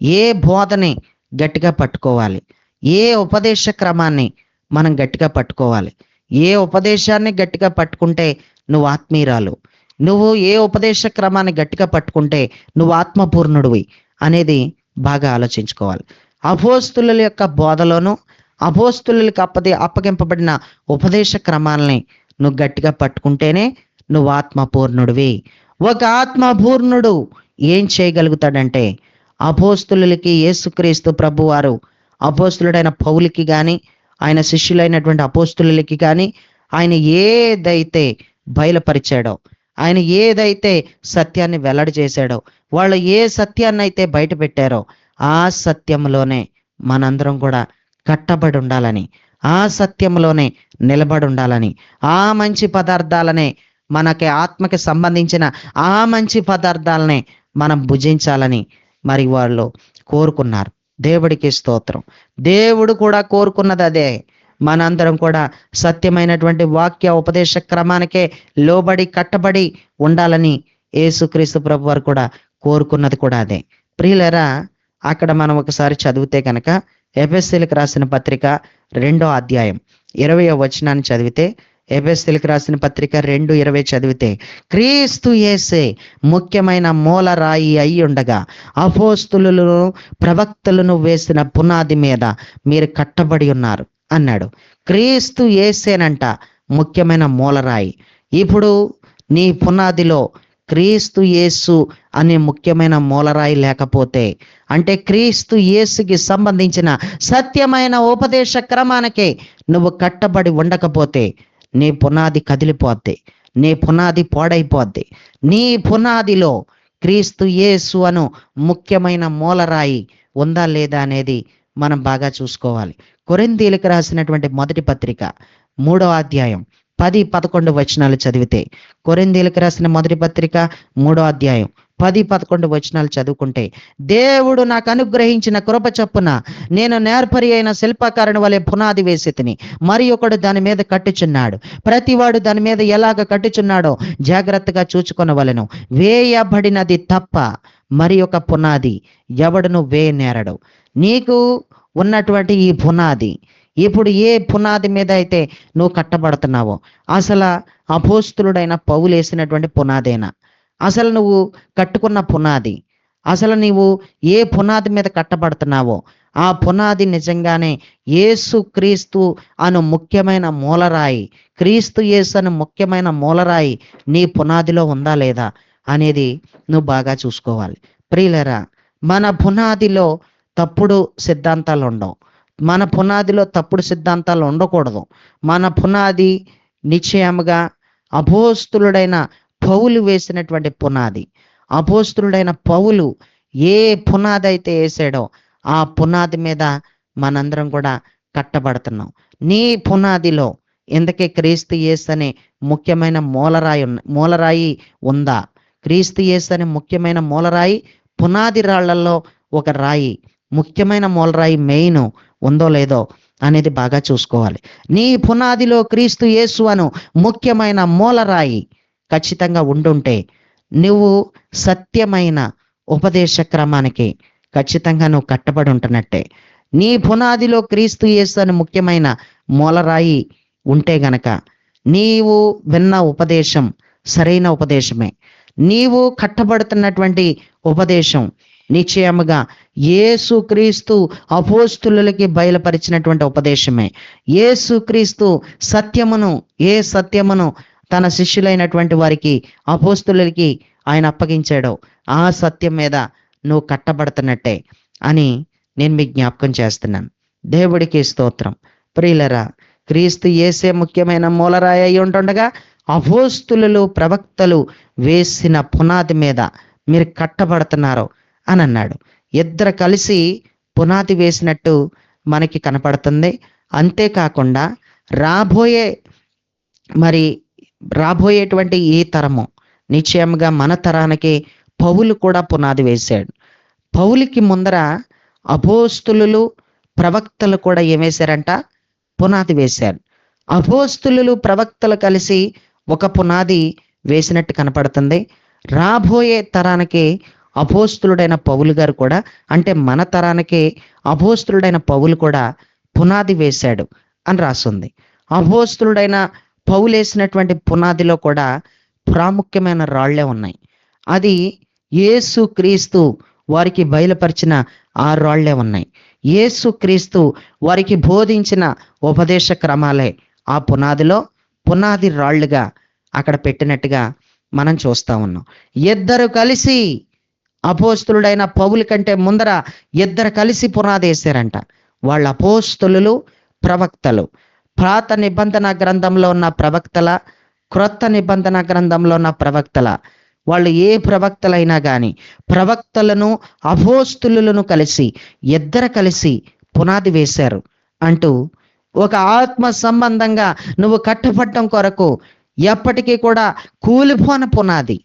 ఏ బోధని గట్టిగా పట్టుకోవాలి? ఏ ఉపదేశ క్రమాన్ని మనం గట్టిగా పట్టుకోవాలి? ఏ ఉపదేశాన్ని గట్టిగా పట్టుకుంటే నువ్వు ఆత్మీయురాలు, నువ్వు ఏ ఉపదేశ క్రమాన్ని గట్టిగా పట్టుకుంటే నువ్వు ఆత్మపూర్ణుడివి అనేది బాగా ఆలోచించుకోవాలి. అపోస్తుల యొక్క బోధలోను, అపోస్తులకు అప్పగింపబడిన ఉపదేశ క్రమాలని నువ్వు గట్టిగా పట్టుకుంటేనే నువ్వు ఆత్మపూర్ణుడివి. ఒక ఆత్మపూర్ణుడు ఏం చేయగలుగుతాడంటే, అపోస్తులకి యేసుక్రీస్తు ప్రభువారు అపోస్తులుడైన పౌలుకి కానీ, ఆయన శిష్యులైనటువంటి అపోస్తులకి కానీ ఆయన ఏదైతే బయలుపరిచాడో, ఆయన ఏదైతే సత్యాన్ని వెల్లడి చేశాడో, వాళ్ళు ఏ సత్యాన్ని అయితే బయట పెట్టారో ఆ సత్యంలోనే మనందరం కూడా కట్టబడి ఉండాలని, ఆ సత్యంలోనే నిలబడి ఉండాలని, ఆ మంచి పదార్థాలనే, మనకి ఆత్మకి సంబంధించిన ఆ మంచి పదార్థాలనే మనం భుజించాలని మరి వాళ్ళు కోరుకున్నారు. దేవుడికి స్తోత్రం. దేవుడు కూడా కోరుకున్నది అదే. మనందరం కూడా సత్యమైనటువంటి వాక్య ఉపదేశ క్రమానికే లోబడి కట్టబడి ఉండాలని యేసుక్రీస్తు ప్రభు వారు కూడా కోరుకున్నది కూడా అదే. ప్రియులరా, అక్కడ మనం ఒకసారి చదివితే కనుక ఎఫెసీయులకు రాసిన పత్రిక 2వ అధ్యాయం 20వ వచనాన్ని చదివితే, ఎఫెసీయులకు రాసిన పత్రిక 2:20 చదివితే, క్రీస్తు యేసే ముఖ్యమైన మూలరాయి అయి ఉండగా అపోస్తులులను ప్రవక్తలను వేసిన పునాది మీద మీరు కట్టబడి ఉన్నారు అన్నాడు. క్రీస్తు యేసేనంట ముఖ్యమైన మూలరాయి. ఇప్పుడు నీ పునాదిలో క్రీస్తు యేసు అనే ముఖ్యమైన మూలరాయి లేకపోతే, అంటే క్రీస్తు యేసుకి సంబంధించిన సత్యమైన ఉపదేశ క్రమానికే నువ్వు కట్టబడి ఉండకపోతే నీ పునాది కదిలిపోద్ది, నీ పునాది పాడైపోద్ది. నీ పునాదిలో క్రీస్తు యేసు అను ముఖ్యమైన మూలరాయి ఉందా లేదా అనేది మనం బాగా చూసుకోవాలి. కొరింథీయులకు రాసినటువంటి మొదటి పత్రిక 3వ అధ్యాయం 10-11 వచనాలు చదివితే, కొరింథీయులకు రాసిన మొదటి పత్రిక 3వ అధ్యాయం 10-11 వచనాలు చదువుకుంటే, దేవుడు నాకు అనుగ్రహించిన కృప చొప్పున నేను నేర్పరి అయిన శిల్పకారుని వలె పునాది వేసి తిని, మరి ఒకడు దాని మీద కట్టుచున్నాడు. ప్రతివాడు దాని మీద ఎలాగ కట్టుచున్నాడో జాగ్రత్తగా చూచుకొనవలెను. వేయబడినది తప్ప మరి ఒక పునాది ఎవడును వేయనేరడు. నీకు ఉన్నటువంటి ఈ పునాది ఇప్పుడు ఏ పునాది మీద అయితే నువ్వు కట్టబడుతున్నావో, అసలు అపోస్తులుడైన పౌలు వేసినటువంటి పునాదేనా? అసలు నువ్వు కట్టుకున్న పునాది, అసలు నీవు ఏ పునాది మీద కట్టబడుతున్నావో ఆ పునాది నిజంగానే యేసు క్రీస్తు అను ముఖ్యమైన మూలరాయి, క్రీస్తు యేసు అను ముఖ్యమైన మూలరాయి నీ పునాదిలో ఉందా లేదా అనేది నువ్వు బాగా చూసుకోవాలి. ప్రియులరా, మన పునాదిలో తప్పుడు సిద్ధాంతాలు ఉండవు. మన పునాదిలో తప్పుడు సిద్ధాంతాలు ఉండకూడదు. మన పునాది నిశ్చయముగా అపోస్తులుడైన పౌలు వేసినటువంటి పునాది. అపోస్తులుడైన పౌలు ఏ పునాది అయితే వేసాడో ఆ పునాది మీద మనందరం కూడా కట్టబడుతున్నాం. నీ పునాదిలో ఎందుకే క్రీస్తు యేసు అనే ముఖ్యమైన మూలరాయి ఉందా? క్రీస్తు యేసు అనే ముఖ్యమైన మూలరాయి, పునాది రాళ్లలో ఒక రాయి, ముఖ్యమైన మూలరాయి మెయిన్ ఉందో లేదో అనేది బాగా చూసుకోవాలి. నీ పునాదిలో క్రీస్తు యేసు అను ముఖ్యమైన మూలరాయి ఖచ్చితంగా ఉండుంటే నువ్వు సత్యమైన ఉపదేశ క్రమానికి ఖచ్చితంగా నువ్వు కట్టబడి ఉంటున్నట్టే. నీ పునాదిలో క్రీస్తు యేసు అను ముఖ్యమైన మూలరాయి ఉంటే గనక నీవు విన్న ఉపదేశం సరైన ఉపదేశమే. నీవు కట్టబడుతున్నటువంటి ఉపదేశం నిశ్చయముగా యేసుక్రీస్తు అపోస్తులకి బయలుపరిచినటువంటి ఉపదేశమే. యేసుక్రీస్తు సత్యమును తన శిష్యులైనటువంటి వారికి, అపోస్తులకి ఆయన అప్పగించాడో ఆ సత్యం మీద నువ్వు కట్టబడుతున్నట్టే అని నేను మీకు జ్ఞాపకం చేస్తున్నాను. దేవుడికి స్తోత్రం. ప్రియులరా, క్రీస్తు యేసే ముఖ్యమైన మూలరాయి అయి ఉంటుండగా అపోస్తులు ప్రవక్తలు వేసిన పునాది మీద మీరు కట్టబడుతున్నారు అని అన్నాడు. ఇద్దరు కలిసి పునాది వేసినట్టు మనకి కనపడుతుంది. అంతేకాకుండా రాబోయేటువంటి ఈ తరము నిశ్చయంగా మన తరానికి పౌలు కూడా పునాది వేశాడు. పౌలుకి ముందర అపోస్తులు ప్రవక్తలు కూడా ఏం వేశారంట? పునాది వేశారు. అపోస్తులు ప్రవక్తలు కలిసి ఒక పునాది వేసినట్టు కనపడుతుంది. రాబోయే తరానికి అపోస్తులుడైన పౌలు గారు కూడా, అంటే మన తరానికి అపోస్తులుడైన పౌలు కూడా పునాది వేశాడు అని రాస్తుంది. అపోస్తులుడైన పౌలు వేసినటువంటి పునాదిలో కూడా ప్రాముఖ్యమైన రాళ్లే ఉన్నాయి. అది యేసు క్రీస్తు వారికి బయలుపరిచిన ఆ రాళ్లే ఉన్నాయి. యేసు క్రీస్తు వారికి బోధించిన ఉపదేశ క్రమాలే ఆ పునాది రాళ్లుగా అక్కడ పెట్టినట్టుగా మనం చూస్తా ఉన్నాం. ఇద్దరు కలిసి, అపోస్తులుడైన పౌలు కంటే ముందర ఇద్దరు కలిసి పునాది వేశారంట. వాళ్ళ అపోస్తులు ప్రవక్తలు. పాత నిబంధన గ్రంథంలో ఉన్న ప్రవక్తల, క్రొత్త నిబంధన గ్రంథంలో ఉన్న ప్రవక్తల, వాళ్ళు ఏ ప్రవక్తలైనా కానీ ప్రవక్తలను అపోస్తులను కలిసి ఇద్దరు కలిసి పునాది వేశారు అంటూ ఒక ఆత్మ సంబంధంగా నువ్వు కట్టబడటం కొరకు ఎప్పటికీ కూడా కూలిపోని పునాది,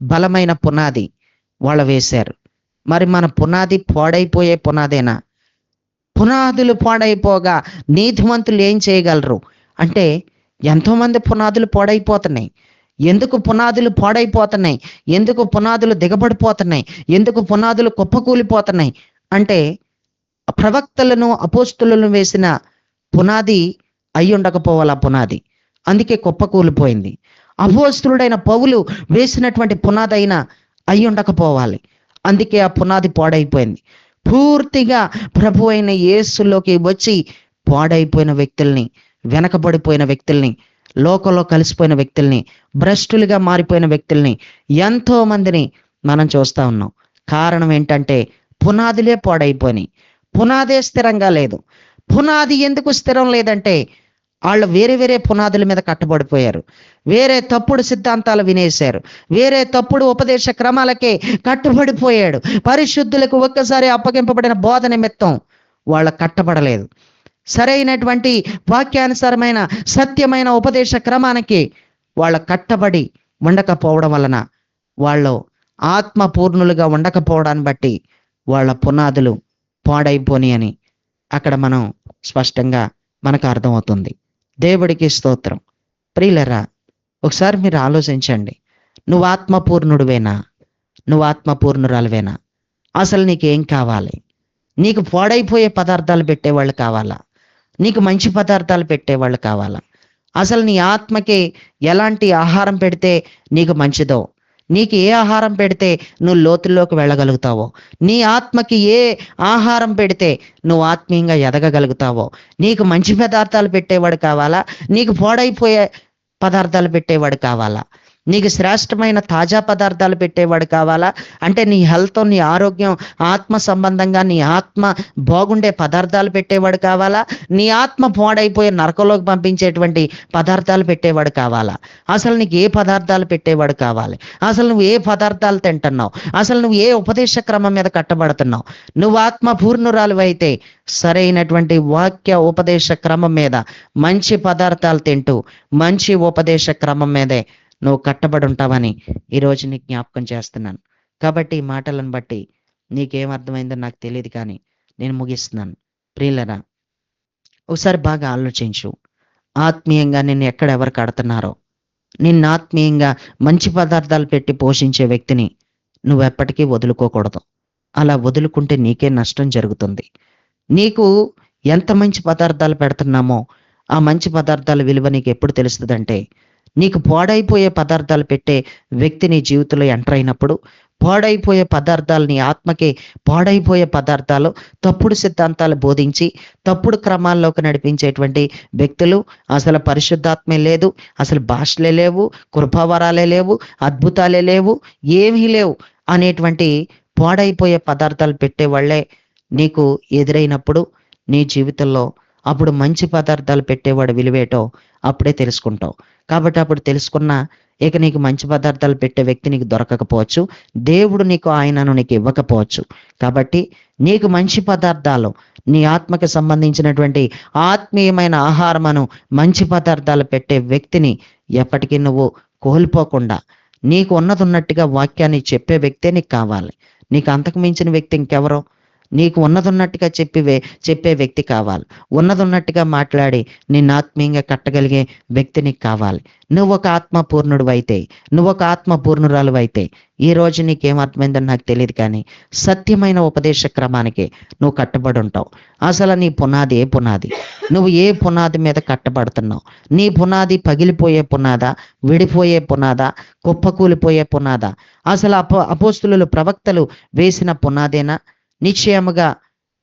బలమైన పునాది వాళ్ళు వేశారు. మరి మన పునాది పాడైపోయే పునాదేనా? పునాదులు పాడైపోగా నీతిమంతులు ఏం చేయగలరు అంటే, ఎంతోమంది పునాదులు పాడైపోతున్నాయి. ఎందుకు పునాదులు పాడైపోతున్నాయి? ఎందుకు పునాదులు దిగబడిపోతున్నాయి? ఎందుకు పునాదులు కుప్పకూలిపోతున్నాయి అంటే, ప్రవక్తలను అపోస్తులను వేసిన పునాది అయి ఉండకపోవాలి. ఆ పునాది అందుకే కుప్పకూలిపోయింది. అపోస్తులుడైన పౌలు వేసినటువంటి పునాది అయినా అయి ఉండకపోవాలి, అందుకే ఆ పునాది పాడైపోయింది. పూర్తిగా ప్రభు అయిన యేసులోకి వచ్చి పాడైపోయిన వ్యక్తుల్ని, వెనకబడిపోయిన వ్యక్తుల్ని, లోకంలో కలిసిపోయిన వ్యక్తుల్ని, భ్రష్టులుగా మారిపోయిన వ్యక్తుల్ని ఎంతో మందిని మనం చూస్తా ఉన్నాం. కారణం ఏంటంటే పునాదులే పాడైపోయినాయి. పునాదే స్థిరంగా లేదు. పునాది ఎందుకు స్థిరం లేదంటే వాళ్ళు వేరే పునాదుల మీద కట్టబడిపోయారు. వేరే తప్పుడు సిద్ధాంతాలు వినేశారు. వేరే తప్పుడు ఉపదేశ క్రమాలకే కట్టుబడిపోయాడు. పరిశుద్ధులకు ఒక్కసారి అప్పగింపబడిన బోధ నిమిత్తం వాళ్ళ కట్టబడలేదు. సరైనటువంటి వాక్యానుసారమైన సత్యమైన ఉపదేశ క్రమానికి వాళ్ళ కట్టబడి ఉండకపోవడం వలన వాళ్ళు ఆత్మ పూర్ణులుగా ఉండకపోవడాన్ని బట్టి వాళ్ళ పునాదులు పాడైపోని అని అక్కడ మనం స్పష్టంగా మనకు అర్థమవుతుంది. దేవుడికి స్తోత్రం. ప్రియులరా, ఒకసారి మీరు ఆలోచించండి. నువ్వు ఆత్మపూర్ణుడివేనా? నువ్వు ఆత్మపూర్ణురాలువేనా? అసలు నీకేం కావాలి? నీకు పాడైపోయే పదార్థాలు పెట్టేవాళ్ళు కావాలా? నీకు మంచి పదార్థాలు పెట్టేవాళ్ళు కావాలా? అసలు నీ ఆత్మకి ఎలాంటి ఆహారం పెడితే నీకు మంచిదో, నీకు ఏ ఆహారం పెడితే నువ్వు లోతుల్లోకి వెళ్ళగలుగుతావో, నీ ఆత్మకి ఏ ఆహారం పెడితే నువ్వు ఆత్మీయంగా ఎదగగలుగుతావో, నీకు మంచి పదార్థాలు పెట్టేవాడు కావాలా? నీకు పాడైపోయే పదార్థాలు పెట్టేవాడు కావాలా? నీకు శ్రేష్టమైన తాజా పదార్థాలు పెట్టేవాడు కావాలా? అంటే నీ హెల్త్, నీ ఆరోగ్యం, ఆత్మ సంబంధంగా నీ ఆత్మ బాగుండే పదార్థాలు పెట్టేవాడు కావాలా? నీ ఆత్మ పాడైపోయి నరకంలోకి పంపించేటువంటి పదార్థాలు పెట్టేవాడు కావాలా? అసలు నీకు ఏ పదార్థాలు పెట్టేవాడు కావాలి? అసలు నువ్వు ఏ పదార్థాలు తింటున్నావు? అసలు నువ్వు ఏ ఉపదేశ క్రమం మీద కట్టబడుతున్నావు? నువ్వు ఆత్మ పూర్ణురాలు అయితే సరైనటువంటి వాక్య ఉపదేశ క్రమం మీద మంచి పదార్థాలు తింటూ మంచి ఉపదేశ క్రమం మీదే నువ్వు కట్టబడి ఉంటావని ఈరోజు నీకు జ్ఞాపకం చేస్తున్నాను. కాబట్టి ఈ మాటలను బట్టి నీకేం అర్థమైందో నాకు తెలియదు, కానీ నేను ముగిస్తున్నాను. ప్రియులరా, ఒకసారి బాగా ఆలోచించు. ఆత్మీయంగా నిన్ను ఎవరు కడుతున్నారో, నిన్ను ఆత్మీయంగా మంచి పదార్థాలు పెట్టి పోషించే వ్యక్తిని నువ్వు ఎప్పటికీ వదులుకోకూడదు. అలా వదులుకుంటే నీకే నష్టం జరుగుతుంది. నీకు ఎంత మంచి పదార్థాలు పెడుతున్నామో ఆ మంచి పదార్థాల విలువ నీకు ఎప్పుడు తెలుస్తుందంటే, నీకు పాడైపోయే పదార్థాలు పెట్టే వ్యక్తి నీ జీవితంలో ఎంటర్ అయినప్పుడు, పాడైపోయే పదార్థాలు, నీ ఆత్మకి పాడైపోయే పదార్థాలు, తప్పుడు సిద్ధాంతాలు బోధించి తప్పుడు క్రమాల్లోకి నడిపించేటువంటి వ్యక్తులు, అసలు పరిశుద్ధాత్మే లేదు, అసలు భాషలే లేవు, కృపావరాలే లేవు, అద్భుతాలే లేవు, ఏమీ లేవు అనేటువంటి పాడైపోయే పదార్థాలు పెట్టేవాళ్లే నీకు ఎదురైనప్పుడు నీ జీవితంలో అప్పుడు మంచి పదార్థాలు పెట్టేవాడు విలువేటో అప్పుడే తెలుసుకుంటావు. కాబట్టి అప్పుడు తెలుసుకున్నా ఇక నీకు మంచి పదార్థాలు పెట్టే వ్యక్తి నీకు దొరకకపోవచ్చు, దేవుడు నీకు ఆయనను నీకు ఇవ్వకపోవచ్చు. కాబట్టి నీకు మంచి పదార్థాలు, నీ ఆత్మకి సంబంధించినటువంటి ఆత్మీయమైన ఆహారమును, మంచి పదార్థాలు పెట్టే వ్యక్తిని ఎప్పటికీ నువ్వు కోల్పోకుండా, నీకు ఉన్నది ఉన్నట్టుగా వాక్యాన్ని చెప్పే వ్యక్తే నీకు కావాలి. నీకు అంతకు మించిన వ్యక్తి ఇంకెవరో? నీకు ఉన్నదన్నట్టుగా చెప్పే వ్యక్తి కావాలి. ఉన్నదన్నట్టుగా మాట్లాడి నిన్ను ఆత్మీయంగా కట్టగలిగే వ్యక్తి నీకు కావాలి. నువ్వు ఒక ఆత్మపూర్ణుడు అయితే, నువ్వు ఒక ఆత్మపూర్ణురాలు అయితే, ఈ రోజు నీకేం అర్థమైందని నాకు తెలియదు, కానీ సత్యమైన ఉపదేశ క్రమానికి నువ్వు కట్టబడి ఉంటావు. అసలు నీ పునాది ఏ పునాది? నువ్వు ఏ పునాది మీద కట్టబడుతున్నావు? నీ పునాది పగిలిపోయే పునాదా, విడిపోయే పునాదా, కుప్పకూలిపోయే పునాదా? అసలు అపోస్తులు, ప్రవక్తలు వేసిన పునాదేనా? నిశ్చయముగా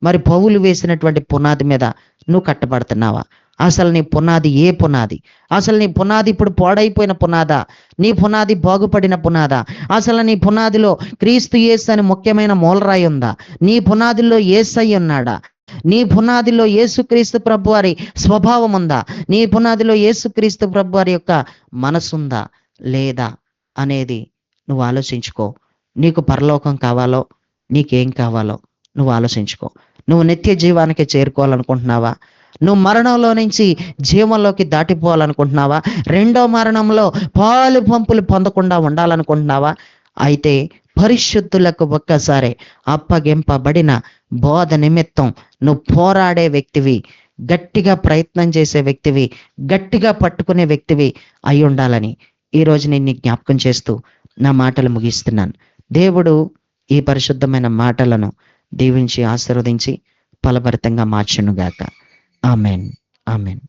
మరి పౌలు వేసినటువంటి పునాది మీద నువ్వు కట్టబడుతున్నావా? అసలు నీ పునాది ఏ పునాది? అసలు నీ పునాది ఇప్పుడు పాడైపోయిన పునాదా? నీ పునాది బాగుపడిన పునాదా? అసలు నీ పునాదిలో క్రీస్తు యేసు అని ముఖ్యమైన మూలరాయి ఉందా? నీ పునాదిలో యేసయ్య ఉన్నాడా? నీ పునాదిలో యేసుక్రీస్తు ప్రభు వారి స్వభావం ఉందా? నీ పునాదిలో యేసుక్రీస్తు ప్రభు వారి యొక్క మనసుందా లేదా అనేది నువ్వు ఆలోచించుకో. నీకు పరలోకం కావాలో, నీకేం కావాలో నువ్వు ఆలోచించుకో. నువ్వు నిత్య జీవానికి చేరుకోవాలనుకుంటున్నావా? నువ్వు మరణంలో నుంచి జీవంలోకి దాటిపోవాలనుకుంటున్నావా? రెండో మరణంలో పాలు పంపులు పొందకుండా ఉండాలనుకుంటున్నావా? అయితే పరిశుద్ధులకు ఒక్కసారి అప్పగింపబడిన బోధ నిమిత్తం నువ్వు పోరాడే వ్యక్తివి, గట్టిగా ప్రయత్నం చేసే వ్యక్తివి, గట్టిగా పట్టుకునే వ్యక్తివి అయి ఉండాలని ఈరోజు నేను జ్ఞాపకం చేస్తూ నా మాటలు ముగిస్తున్నాను. దేవుడు ఈ పరిశుద్ధమైన మాటలను దీవించి ఆశీర్వదించి ఫలభరితంగా మార్చునుగాక. Amen, amen.